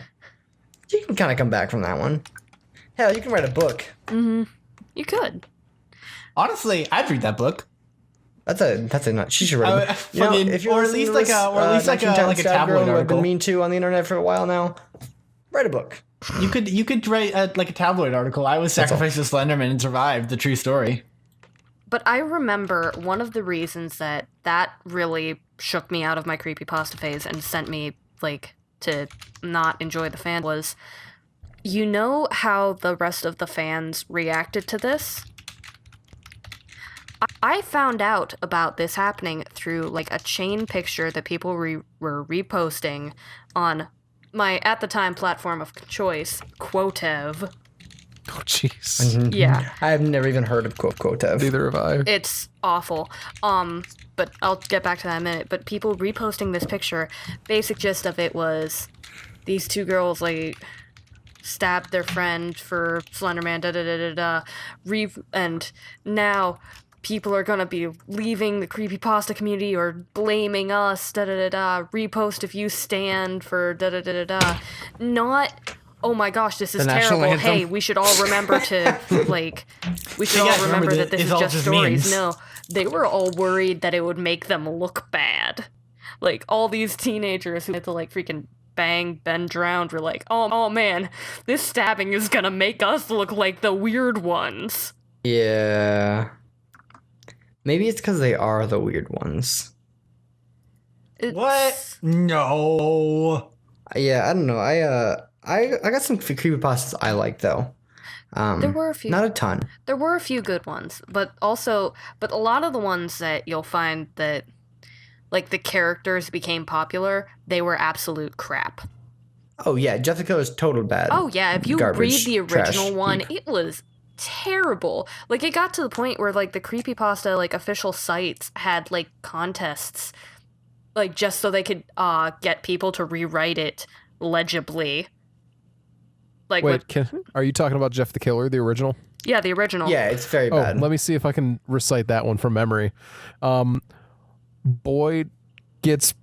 You can kind of come back from that one. Hell, you can write a book. You could. Honestly, I'd read that book. That's a nut. She should write. I- A, you know, fucking- if you're or at listening least to like this, a- or at least like a- 1910 like a stab girl tabloid who I've been article. mean to on the internet for a while now. Write a book. You could write like a tabloid article. I was sacrificed to Slenderman and survived. The true story. But I remember one of the reasons that really shook me out of my creepypasta phase and sent me, like, to not enjoy the fan was, you know how the rest of the fans reacted to this? I found out about this happening through, like, a chain picture that people were reposting on my at the time platform of choice, Quotev. Oh, jeez. Yeah. I have never even heard of Quotev. Neither have I. It's awful. But I'll get back to that in a minute. But people reposting this picture, basic gist of it was these two girls, like, stabbed their friend for Slenderman, and now people are gonna be leaving the creepypasta community or blaming us, repost if you stand for not, oh my gosh, this is terrible, hey, we should all remember to, like, we should all remember that this is just stories. No, they were all worried that it would make them look bad. Like, all these teenagers who had to, like, freaking bang Ben drowned were like, oh man, this stabbing is gonna make us look like the weird ones. Yeah. Maybe it's because they are the weird ones. What? No. Yeah, I don't know. I got some creepypastas I like though. There were a few. Not a ton. There were a few good ones, but a lot of the ones that you'll find that, like, the characters became popular, they were absolute crap. Oh yeah, Jeff the Killer's total bad. Oh yeah, if you Garbage, read the original trash one, heap. it was terrible. Like, it got to the point where, like, the creepypasta, like, official sites had, like, contests, like, just so they could get people to rewrite it legibly. Like, Wait, are you talking about Jeff the Killer, the original? yeah, the original. Yeah, it's very bad. Let me see if I can recite that one from memory. Boy gets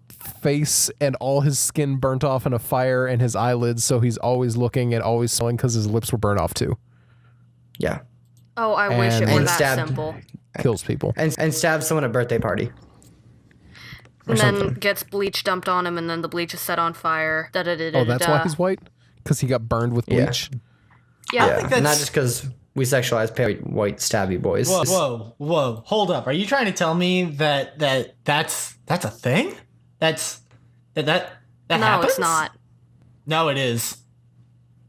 face and all his skin burnt off in a fire and his eyelids, so he's always looking and always smiling because his lips were burnt off too. Yeah. Oh, I wish it And- were and that stabbed. simple. Kills people. And stab someone at a birthday party. And then something. gets bleach dumped on him, and then the bleach is set on fire. Oh, that's why he's white? Because he got burned with Yeah. bleach? Yeah. Yeah, think that's- not just because we sexualize pale white stabby boys. Whoa. Hold up. Are you trying to tell me that's a thing? That No, happens? it's not. No, it is.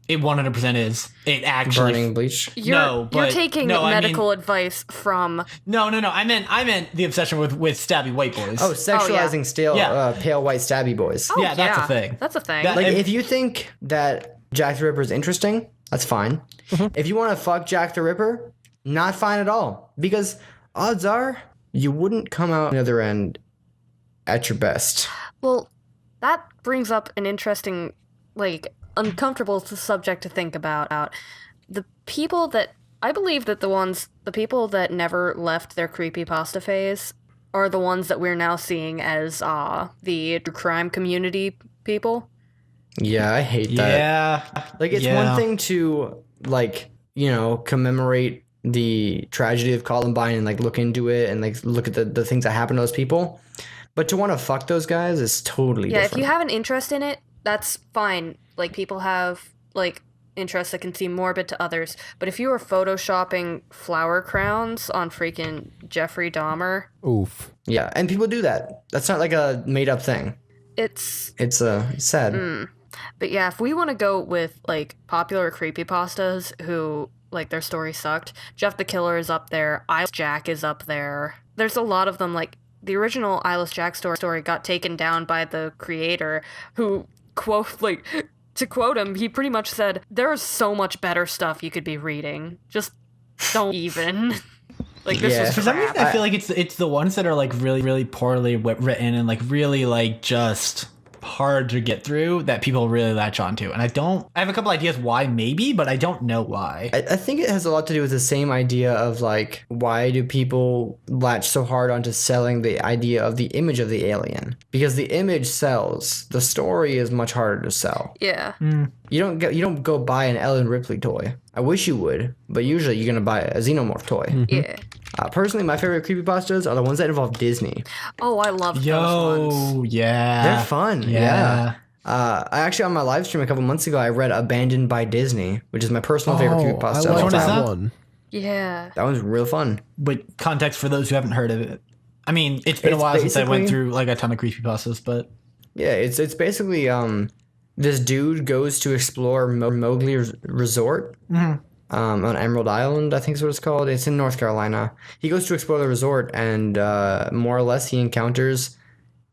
It 100% is. It actually. Burning bleach. You're taking medical advice from. No. I meant the obsession with stabby white boys. Oh, sexualizing Yeah. pale white stabby boys. Oh, Yeah, that's a thing. That's a thing. That- Like, and- if you think that Jack the Ripper is interesting, that's fine. If you want to fuck Jack the Ripper, not fine at all. Because odds are you wouldn't come out the other end at your best. Well, that brings up an interesting, like, uncomfortable subject to think about. The people that I believe that the people that never left their creepypasta phase are the ones that we're now seeing as the crime community people. Yeah, I hate that. Yeah. Like, it's one thing to, like, commemorate the tragedy of Columbine and, like, look into it and, like, look at the things that happen to those people. But to want to fuck those guys is totally different. If you have an interest in it, that's fine. Like, people have, like, interests that can seem morbid to others. But if you are photoshopping flower crowns on freaking Jeffrey Dahmer, Oof. Yeah, and people do that. That's not, like, a made-up thing. it's... It's sad. But yeah, if we want to go with, like, popular creepypastas who, like, their story sucked, Jeff the Killer is up there, Eyeless Jack is up there. There's a lot of them, like, the original Eyeless Jack story got taken down by the creator, who, to quote him, he pretty much said, "There's so much better stuff you could be reading. Just don't even." Like, this Yeah. was For some reason, crap. I feel like it's the ones that are like really, really poorly written and like really like just hard to get through that people really latch onto. And I have a couple ideas why maybe, but I don't know why. I think it has a lot to do with the same idea of, like, why do people latch so hard onto selling the idea of the image of the alien? Because the image sells. The story is much harder to sell. Yeah. You don't go buy an Ellen Ripley toy. I wish you would, but usually you're gonna buy a Xenomorph toy. Yeah. Personally, my favorite creepypastas are the ones that involve Disney. Oh, I love those ones. Yeah. They're fun. Yeah. I actually, on my live stream a couple months ago, I read Abandoned by Disney, which is my personal favorite I creepypasta. like of all one is time. that that? one. Yeah. That one's real fun. But context for those who haven't heard of it. I mean, it's been a It's while since I went basically- through like a ton of creepypastas, but Yeah, it's basically this dude goes to explore Mowgli Resort on Emerald Island, I think is what it's called. It's in North Carolina. He goes to explore the resort, and more or less he encounters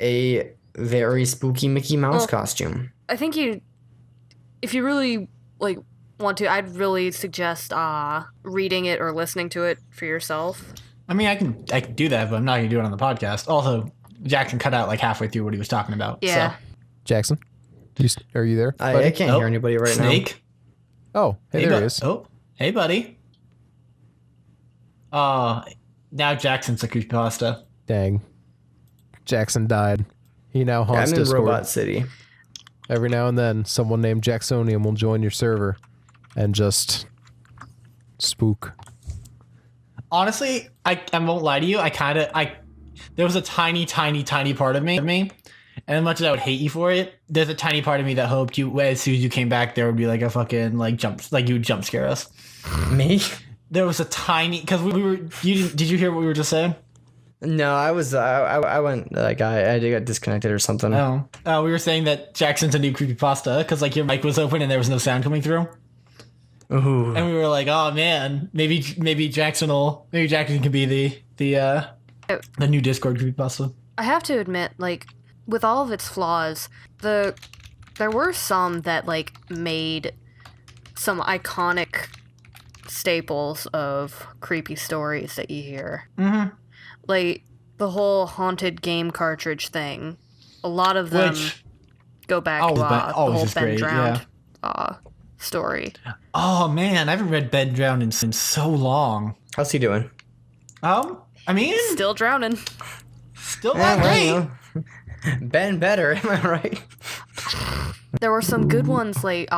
a very spooky Mickey Mouse costume. I think you if you really like want to, I'd really suggest reading it or listening to it for yourself. I mean, I can do that, but I'm not going to do it on the podcast. Also, Jackson cut out like halfway through what he was talking about. Yeah. So. Jackson, are you there? I can't hear anybody right Snake? now. Oh, hey, there he is. Oh, hey, buddy. Now Jackson's a creepypasta. Dang. Jackson died. He now now. haunts I'm in Discord. Robot City. Every now and then, someone named Jacksonium will join your server and just spook. Honestly, I won't lie to you. There was a tiny part of me, and as much as I would hate you for it, there's a tiny part of me that hoped you, as soon as you came back, there would be like a fucking you would jump scare us. Me? There was a tiny, because did you hear what we were just saying? No, I went like I got disconnected or something. Oh, we were saying that Jackson's a new creepypasta because like your mic was open and there was no sound coming through. Ooh. And we were like, oh man, maybe Jackson can be the new Discord creepypasta. I have to admit, like, with all of its flaws, there were some that like made some iconic staples of creepy stories that you hear. Mm-hmm. Like the whole haunted game cartridge thing. A lot of them go back to the whole Ben Drowned story. Oh man, I haven't read Ben Drowned in so long. How's he doing? I mean, Still drowning. still not great. Ben better, am I right? There were some good ones like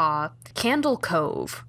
Candle Cove.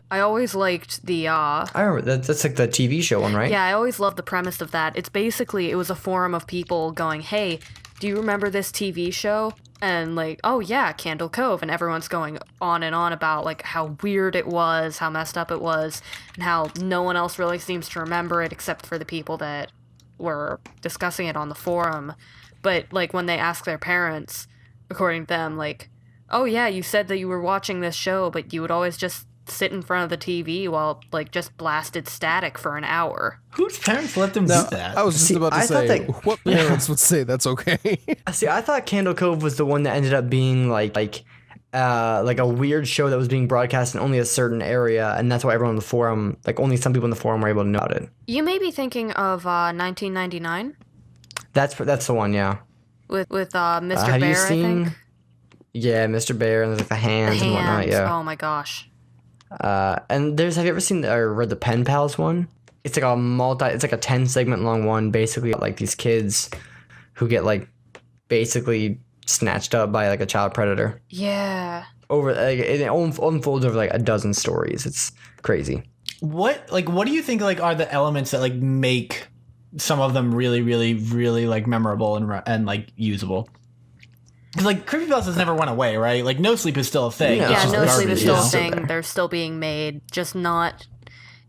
I always liked the I remember that's like the TV show one, right? Yeah, I always loved the premise of that. It's basically, it was a forum of people going, hey, do you remember this TV show? And like, oh yeah, Candle Cove. And everyone's going on and on about like how weird it was, how messed up it was, and how no one else really seems to remember it except for the people that were discussing it on the forum. But like when they ask their parents, according to them, like, oh yeah, you said that you were watching this show, but you would always just sit in front of the TV while like just blasted static for an hour. Whose parents let them do that? I was just about to say, what parents would say that's okay? See, I thought Candle Cove was the one that ended up being like a weird show that was being broadcast in only a certain area, and that's why everyone on the forum, like only some people in the forum were able to know about it. You may be thinking of 1999. That's the one, yeah. With Mr. Have Bear, you seen? I think. Yeah, Mr. Bear, and there's like the hands and whatnot. Yeah. Oh my gosh. And have you ever seen or read the Pen Pals one? It's like it's like a 10 segment long one, basically like these kids who get like basically snatched up by like a child predator. Yeah. It unfolds over like a dozen stories. It's crazy. What do you think like are the elements that like make some of them really, really, really like memorable and like usable? Because like creepypastas never went away, right? Like No Sleep is still a thing. Yeah, No Sleep is still a thing. thing. They're still being made, just not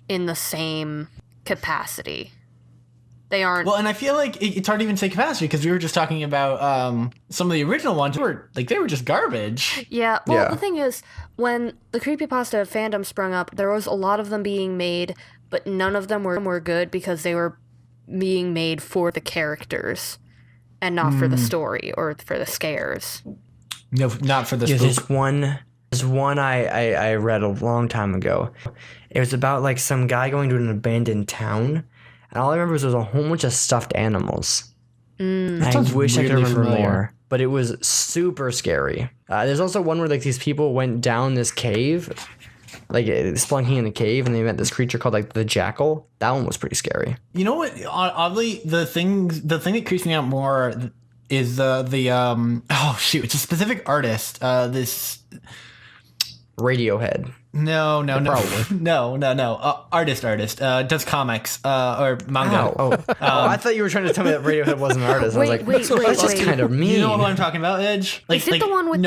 in the same capacity. They aren't. Well, and I feel like it's hard to even say capacity because we were just talking about some of the original ones they were just garbage. Yeah, well, the thing is, when the creepypasta fandom sprung up, there was a lot of them being made, but none of them were good because they were being made for the characters and not for the story or for the scares. No, not for the Yeah, spook. there's one I read a long time ago. It was about like some guy going to an abandoned town, and all I remember was there was a whole bunch of stuffed animals. I wish I could remember more, but it was super scary. There's also one where like these people went down this cave, like spelunking in the cave, and they met this creature called like the Jackal. That one was pretty scary. You know what? Oddly, the thing that creeps me out more is it's a specific artist. This Radiohead. No. Artist. Does comics or manga. I thought you were trying to tell me that Radiohead wasn't an artist. I was like, wait, that's just kind of mean. You know what I'm talking about, Edge? Is it the one with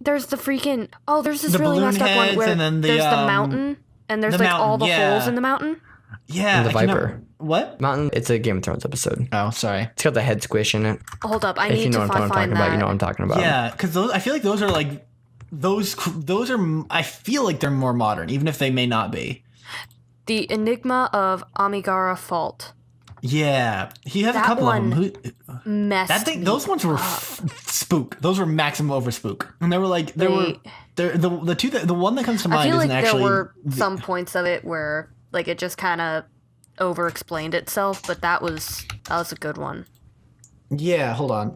there's the freaking... Oh, there's this the really balloon messed up one heads where and then there's the mountain, and there's like all the holes in the mountain. Yeah. And the Viper. What? Mountain. It's a Game of Thrones episode. Oh, sorry. It's got the head squish in it. Hold up, I If need you know to what I'm find talking that. about, you know what I'm talking about. Yeah, because I feel like those are like... Those are... I feel like they're more modern, even if they may not be. The Enigma of Amigara Fault. Yeah, he has a That couple of one them. messed Those ones were spook. Those were maximum over spook, and they were like the one that comes to I mind feel isn't like actually. there were some points of it where like it just kind of over-explained itself, but that was a good one. Yeah, hold on.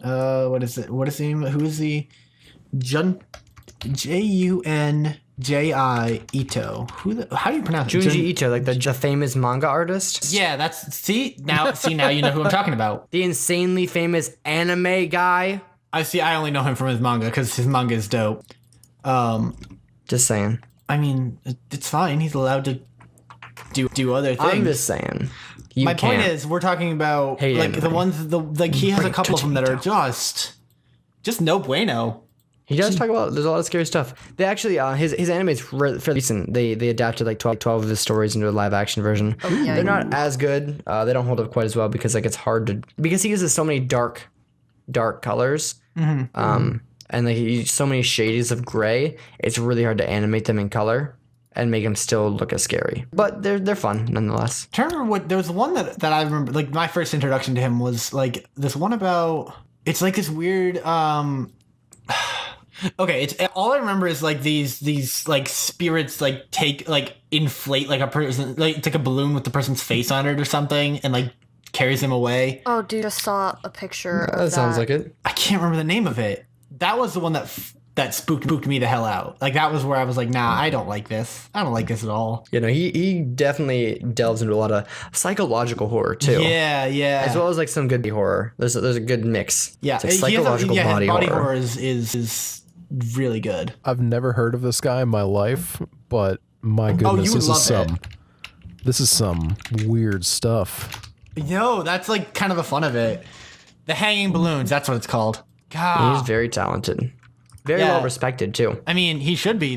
What is it? What is the name? Who is the Junji Ito? How do you pronounce it? Junji Ito, like the famous manga artist. Yeah, see now you know who I'm talking about. The insanely famous anime guy. I only know him from his manga because his manga is dope. Just saying. I mean, it's fine. He's allowed to do other things. I'm just saying. My point is, we're talking about Hey, like anime. the ones he has a couple of them that are just no bueno. He does talk about. There's a lot of scary stuff. They actually, his anime is fairly recent. They adapted like 12 of his stories into a live action version. yeah. They're not as good. They don't hold up quite as well because like it's hard to because he uses so many dark colors. And like he uses so many shades of gray. It's really hard to animate them in color and make them still look as scary. But they're fun nonetheless. I remember what there was one that I remember. Like my first introduction to him was like this one about. It's like this weird. Okay, it's all I remember is like these like spirits like inflate like a person, like take a balloon with the person's face on it or something and like carries him away. Oh, dude, I just saw a picture of That sounds like it. I can't remember the name of it. That was the one that spooked me the hell out. Like that was where I was like, nah, I don't like this. I don't like this at all. You know, he definitely delves into a lot of psychological horror too. Yeah. As well as like some good horror. There's a good mix. Yeah, It's like psychological body horror. is really good. I've never heard of this guy in my life, but my goodness, you would love this is some weird stuff. Yo, that's like kind of the fun of it. The hanging balloons, that's what it's called. God. He's very talented. Very Yeah. well respected too. I mean, he should be.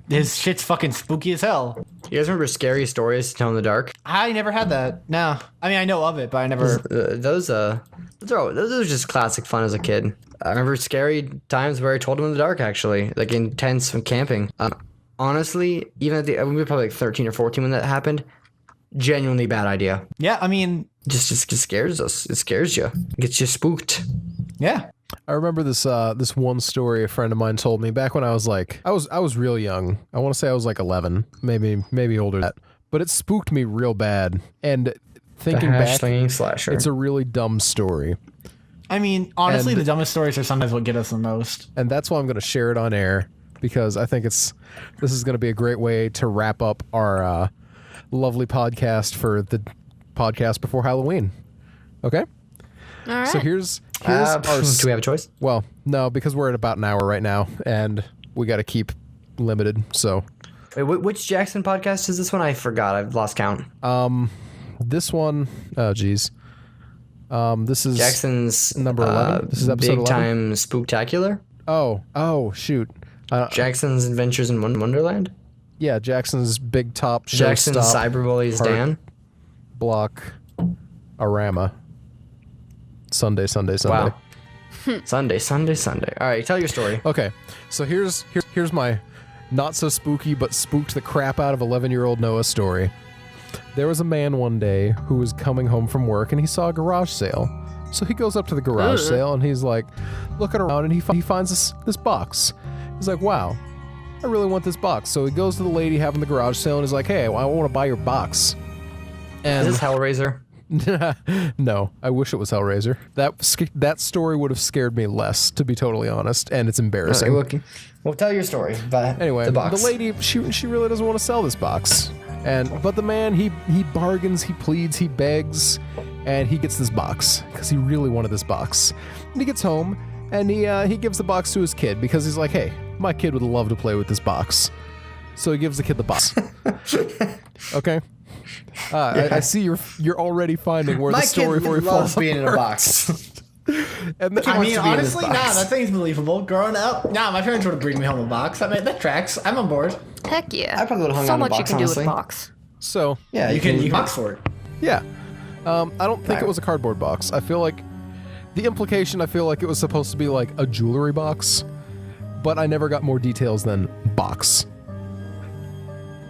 His shit's fucking spooky as hell. You guys remember Scary Stories to Tell in the Dark? I never had that. No. I mean, I know of it, but I never... Those are just classic fun as a kid. I remember scary times where I told him in the dark, actually, like intense from camping. Honestly, even we were probably like 13 or 14 when that happened. Genuinely bad idea. Yeah, I mean... Just scares us. It scares you. Gets you spooked. Yeah. I remember this one story a friend of mine told me back when I was like I was real young. I want to say I was like 11, maybe older than that. But it spooked me real bad. And thinking back, Slinging slasher. it's a really dumb story. I mean, honestly, And- the dumbest stories are sometimes what get us the most. And that's why I'm going to share it on air because I think this is going to be a great way to wrap up our lovely podcast for the podcast before Halloween. Okay? All right. So here's our do we have a choice? well, no, because we're at about an hour right now and we got to keep limited. So Wait, which Jackson podcast is this one? I forgot. I've lost count. this one, oh geez. This is Jackson's number 11? This is episode Big 11? Time Spooktacular. Oh shoot. Jackson's Adventures in Wonderland. Yeah, Jackson's Big Top Show Jackson's Stop Cyberbullies Heart Dan. Block Arama. Sunday. Wow. Sunday. All right, tell your story. Okay, so here's my not so spooky but spooked the crap out of 11-year-old Noah story. There was a man one day who was coming home from work and he saw a garage sale. So he goes up to the garage sale and he's like looking around and he finds this box. He's like, wow, I really want this box. So he goes to the lady having the garage sale and he's like, hey, I want to buy your box. And Is this Hellraiser? no, I wish it was Hellraiser. That story would have scared me less, to be totally honest, and it's embarrassing. Well, tell your story. But Anyway, the box. the lady, she really doesn't want to sell this box, but the man, he bargains, he pleads, he begs, and he gets this box because he really wanted this box. And he gets home and he gives the box to his kid because he's like, hey, my kid would love to play with this box. So he gives the kid the box. Okay. I see you're already finding where the story loves being in a box. And I mean, to be in this honestly, nah, box. that thing's believable. Growing up, nah, my parents would have bring me home a box. I mean, that tracks. I'm on board. Heck yeah. I probably would've hung so on to much you box, can do honestly. with box. So Yeah, You can box for it. yeah, I don't think it was a cardboard box. I feel like the implication. I feel like it was supposed to be like a jewelry box, but I never got more details than box.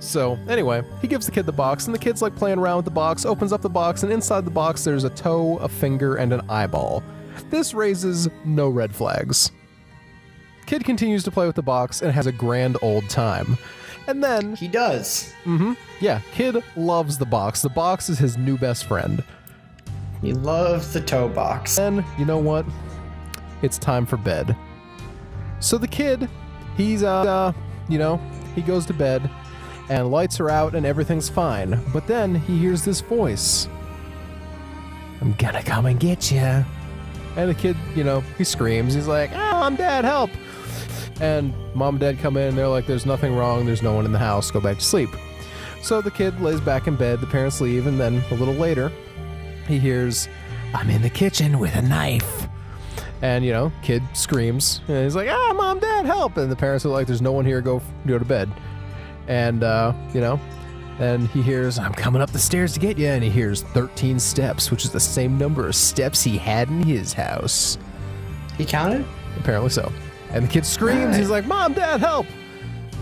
So, anyway, he gives the kid the box, and the kid's like playing around with the box, opens up the box, and inside the box there's a toe, a finger, and an eyeball. This raises no red flags. Kid continues to play with the box and has a grand old time. And then... He does. Yeah, kid loves the box. The box is his new best friend. He loves the toe box. And you know what? It's time for bed. So the kid, he's, he goes to bed, and lights are out and everything's fine. But then he hears this voice. I'm gonna come and get you. And the kid, he screams. He's like, Mom, Dad, help! And Mom and Dad come in, and they're like, there's nothing wrong, there's no one in the house, go back to sleep. So the kid lays back in bed, the parents leave, and then a little later, he hears, I'm in the kitchen with a knife. And, kid screams, and he's like, Mom, Dad, help! And the parents are like, there's no one here, go to bed. And, and he hears, I'm coming up the stairs to get you, and he hears 13 steps, which is the same number of steps he had in his house. He counted? Apparently so. And the kid screams, he's like, Mom, Dad, help!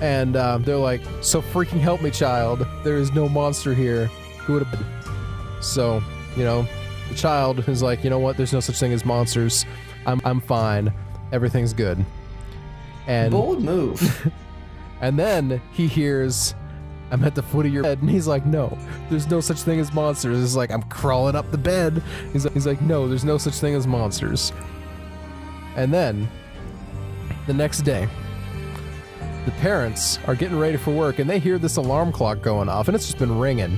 And they're like, so freaking help me, child. There is no monster here. Who would have been? So, the child is like, you know what, there's no such thing as monsters. I'm fine. Everything's good. And bold move. And then he hears, I'm at the foot of your bed, and he's like, no, there's no such thing as monsters. It's like, I'm crawling up the bed. He's like, no, there's no such thing as monsters. And then, the next day, the parents are getting ready for work, and they hear this alarm clock going off, and it's just been ringing,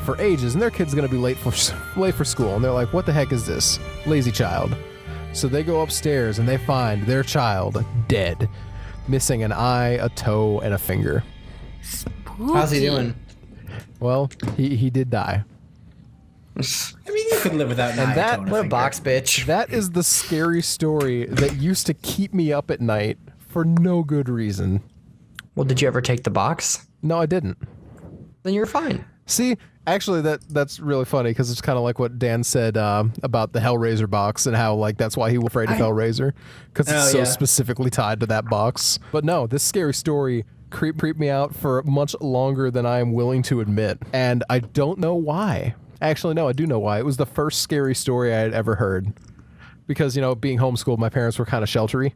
for ages, and their kid's gonna be late for school, and they're like, what the heck is this? Lazy child. So they go upstairs, and they find their child dead, missing an eye, a toe, and a finger. Spooky. How's he doing? Well, he did die. I mean, you could live without an eye, that- toe, and a What a finger. box bitch. That is the scary story that used to keep me up at night for no good reason. Well, did you ever take the box? No, I didn't. Then you're fine. See, actually, that's really funny because it's kind of like what Dan said about the Hellraiser box and how that's why he was afraid of Hellraiser because it's so specifically tied to that box. But no, this scary story creeped me out for much longer than I am willing to admit, and I don't know why. Actually, no, I do know why. It was the first scary story I had ever heard. Because, being homeschooled, my parents were kind of sheltery,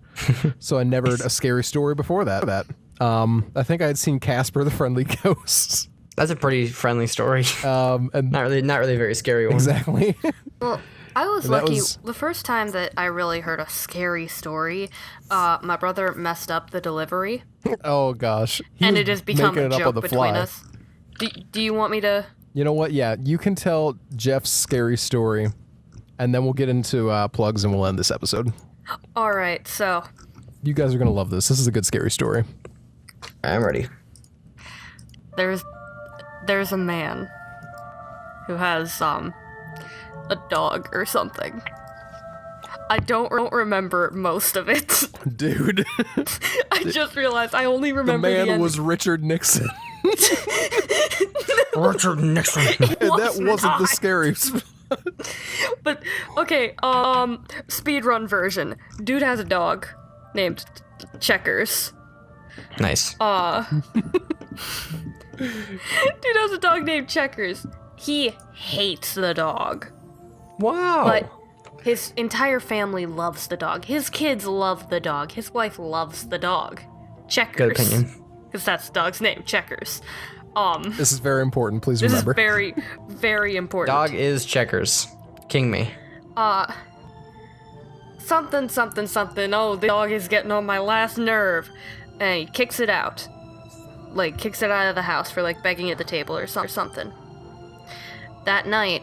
so I never heard a scary story before that. I think I had seen Casper the Friendly Ghost. That's a pretty friendly story. And Not really a very scary one. exactly. Well, I was And that lucky. was- The first time that I really heard a scary story, my brother messed up the delivery, Oh gosh. He and was it has become making a it up on joke the between fly. us. Do you want me to? You know what? Yeah, you can tell Jeff's scary story, and then we'll get into plugs and we'll end this episode. All right, so You guys are gonna love this. This is a good scary story. I'm ready. there's a man who has a dog or something. I don't remember most of it. Dude, I just realized I only the remember the man end. was Richard Nixon. Richard Nixon. And that Was wasn't the not. scariest. But okay, speedrun version. Dude has a dog named Checkers. Nice. Dude has a dog named Checkers. He hates the dog, Wow. but his entire family loves the dog. His kids love the dog. His wife loves the dog. Checkers. Good opinion. Because that's the dog's name, Checkers. This is very important. Please This remember. is very, very important. Dog is Checkers. King me. Something, something, something. Oh, the dog is getting on my last nerve. And he kicks it out. Kicks it out of the house for, begging at the table or something. That night,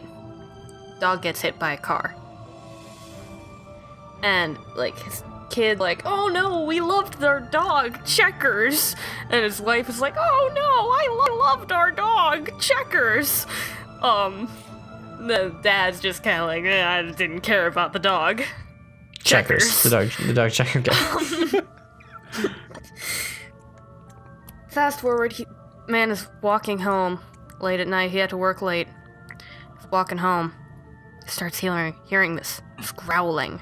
dog gets hit by a car. And, his kid, oh no, we loved our dog, Checkers. And his wife is like, oh no, I loved our dog, Checkers. The dad's just kind of I didn't care about the dog. Checkers. The dog checker guy. Fast forward, man is walking home late at night. He had to work late. He's walking home. He starts hearing this growling.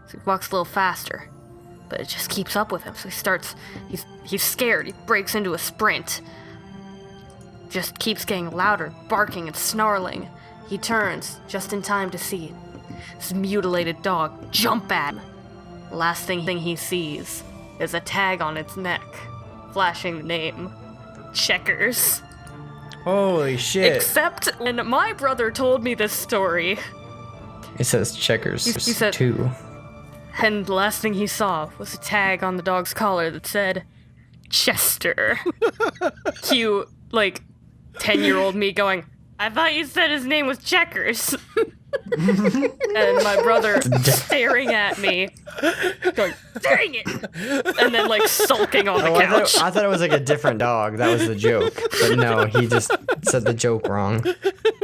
So he walks a little faster, but it just keeps up with him. So he's scared. He breaks into a sprint, just keeps getting louder, barking and snarling. He turns just in time to see this mutilated dog jump at him. Last thing he sees is a tag on its neck, flashing the name Checkers. Holy shit. Except when my brother told me this story, It says Checkers he said- 2. and the last thing he saw was a tag on the dog's collar that said Chester. Cute, 10-year-old me going, I thought you said his name was Checkers. And my brother staring at me, going, dang it! And then sulking on the couch. I thought it was a different dog. That was the joke. But no, he just said the joke wrong.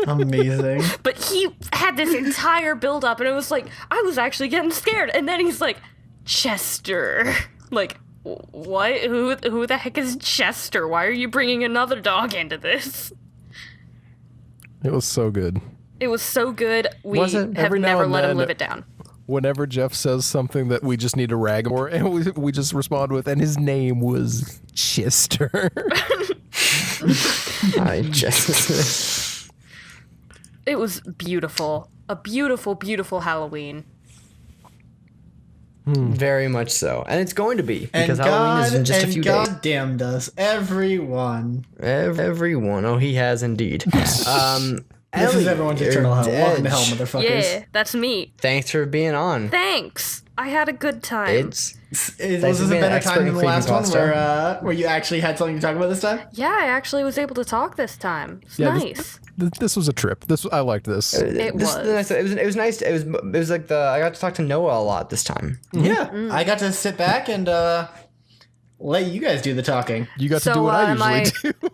Amazing. But he had this entire build up, and it was I was actually getting scared. And then he's like, Chester. What? Who the heck is Chester? Why are you bringing another dog into this? It was so good. It was so good, we Was it? have Every now never and let him then- live it down. Whenever Jeff says something that we just need to rag him for, and we just respond with, and his name was Chester. I just... It was beautiful. A beautiful, beautiful Halloween. Very much so. And it's going to be. And Because Halloween is in just a few days. God damned us, everyone. Everyone. Oh, he has indeed. This is everyone's eternal hell. Welcome to hell, motherfuckers. Yeah, that's me. Thanks for being on. Thanks. I had a good time. It's... Was Thanks this for a being better an time expert than in the last one creepypasta. where you actually had something to talk about this time? Yeah, I actually was able to talk this time. It's Yeah, nice. This was a trip. I liked this. It was. It was nice. It was like I got to talk to Noah a lot this time. Yeah. I got to sit back and let you guys do the talking. You got to So, do what I am I- usually do.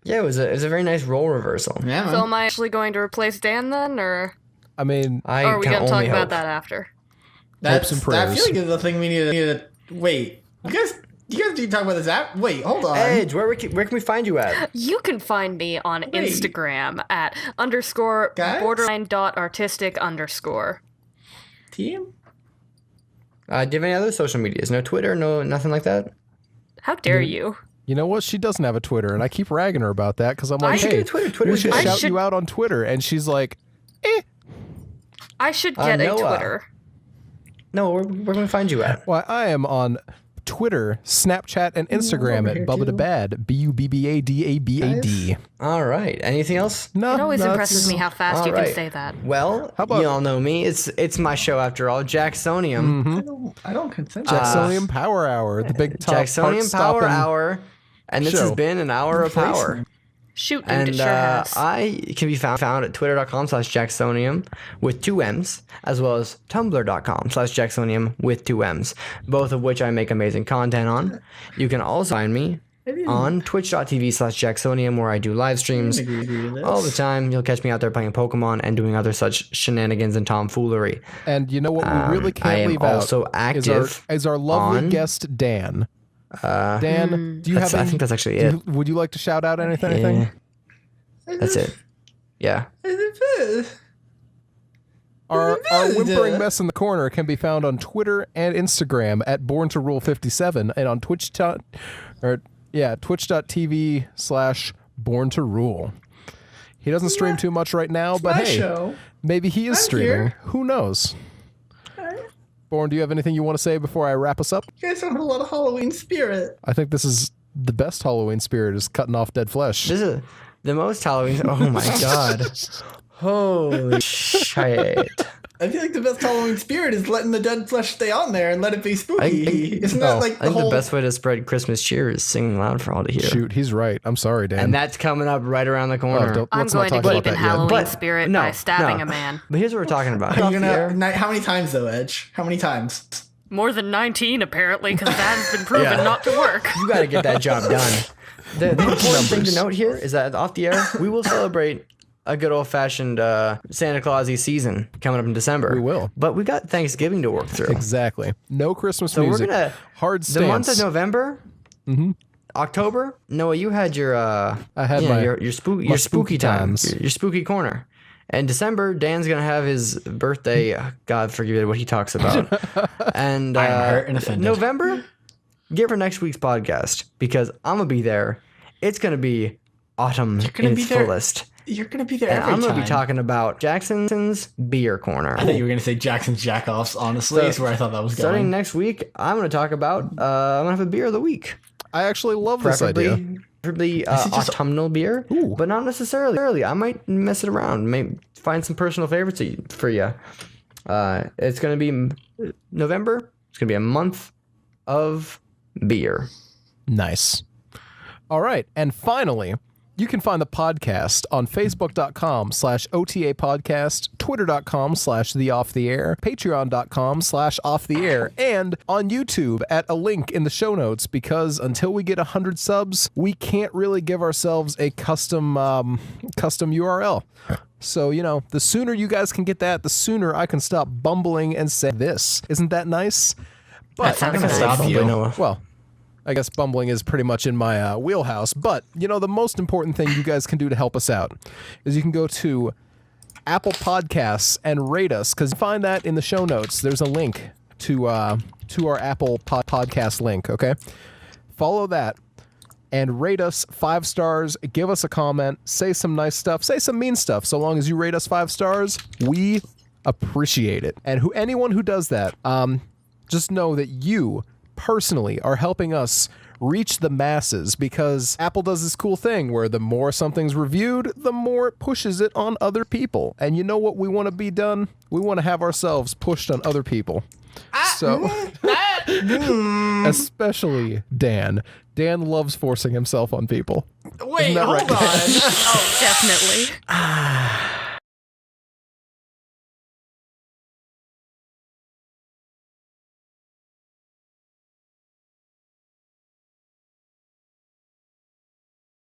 Yeah, it was a very nice role reversal. Yeah, man. So am I actually going to replace Dan then, or I mean, I are we can going to talk only about hope. that after? That's, hopes and I prayers. feel like it's the thing we need to wait. You guys need to talk about this app? Wait, hold on. Edge, where can we find you at? You can find me on Instagram at Guys? _borderline.artistic_. Team? Do you have any other social medias? No Twitter, no nothing like that? How dare you? you know what? She doesn't have a Twitter, and I keep ragging her about that because I'm I like, should hey, get a Twitter. Twitter we is should good. shout should- you out on Twitter. And she's like, I should get a Noah. Twitter. No, where can we find you at? well, I am on Twitter, Snapchat, and Instagram at Bubbadabad, BUBBADABAD. All right. Anything else? No, It always no, impresses me how fast all you right. can say that. Well, How about- you all know me. It's my show after all. Jacksonium. I don't consent. Jacksonium Power Hour, the big top Jacksonium Power heart-stopping- Hour. And this has show. been an hour of power. Shoot, dude, And it sure has. I can be found at twitter.com/Jacksonium with 2 M's, as well as tumblr.com/Jacksonium with 2 M's, both of which I make amazing content on. You can also find me on twitch.tv/Jacksonium, where I do live streams all the time. You'll catch me out there playing Pokemon and doing other such shenanigans and tomfoolery. And you know what we really I can't am leave also out active is our lovely on- guest, Dan. Dan, do you have I any, think that's actually do it. you- would you like to shout out anything? Yeah. That's it. Yeah. Our whimpering mess in the corner can be found on Twitter and Instagram at Born to Rule 57 and on twitch.tv/Born to Rule. He doesn't stream too much right now, but my hey, show. maybe he is I'm streaming. here. Who knows? Born, do you have anything you want to say before I wrap us up? You guys don't have a lot of Halloween spirit. I think this is the best Halloween spirit is cutting off dead flesh. This is the most Halloween. Oh my god. Holy shit. I feel like the best Halloween spirit is letting the dead flesh stay on there and let it be spooky. Isn't that like I the think whole... the best way to spread Christmas cheer is singing loud for all to hear. Shoot, he's right. I'm sorry, Dan. And that's coming up right around the corner. don't- I'm let's not going to talk about keep in that yet. Halloween But- spirit no, by stabbing no. a man. But here's what we're talking about. Are Off you the air, gonna, how many times though, Edge? How many times? More than 19, apparently, because that has been proven Yeah. not to work. you got to get that job done. The important thing to note here is that off the air, we will celebrate a good old-fashioned Santa Claus-y season coming up in December. We will. But we got Thanksgiving to work through. Exactly. No Christmas So music. we're gonna Hard the stance. month of November, October. Noah, you had your I had you know, my your spooky spooky times, times. your spooky corner. And December, Dan's gonna have his birthday. God forgive what he talks about. And I'm hurt and offended. November, get for next week's podcast because I'm gonna be there. It's gonna be autumn in its fullest. You're going to be there And every I'm going time. to be talking about Jackson's Beer Corner. I thought you were going to say Jackson's Jackoffs, honestly, is where I thought that was Starting going. next week, I'm going to talk about, I'm going to have a beer of the week. I actually love this idea. Preferably autumnal beer, but not necessarily. I might mess it around, may find some personal favorites for you. It's going to be November. It's going to be a month of beer. Nice. All right. And finally, you can find the podcast on Facebook.com/OTA podcast, Twitter.com/TheOffTheAir, Patreon.com/OffTheAir, and on YouTube at a link in the show notes, because until we get 100 subs, we can't really give ourselves a custom URL. So, the sooner you guys can get that, the sooner I can stop bumbling and say this. Isn't that nice? But That sounds nice. well, I guess bumbling is pretty much in my wheelhouse. But, the most important thing you guys can do to help us out is you can go to Apple Podcasts and rate us, because you find that in the show notes. There's a link to our Apple podcast link, okay? Follow that and rate us 5 stars. Give us a comment. Say some nice stuff. Say some mean stuff. So long as you rate us 5 stars, we appreciate it. And anyone who does that, just know that you personally are helping us reach the masses, because Apple does this cool thing where the more something's reviewed, the more it pushes it on other people. And you know what we want to be done? We want to have ourselves pushed on other people. So, especially Dan. Dan loves forcing himself on people. Wait, Isn't that hold right? on. Oh, definitely.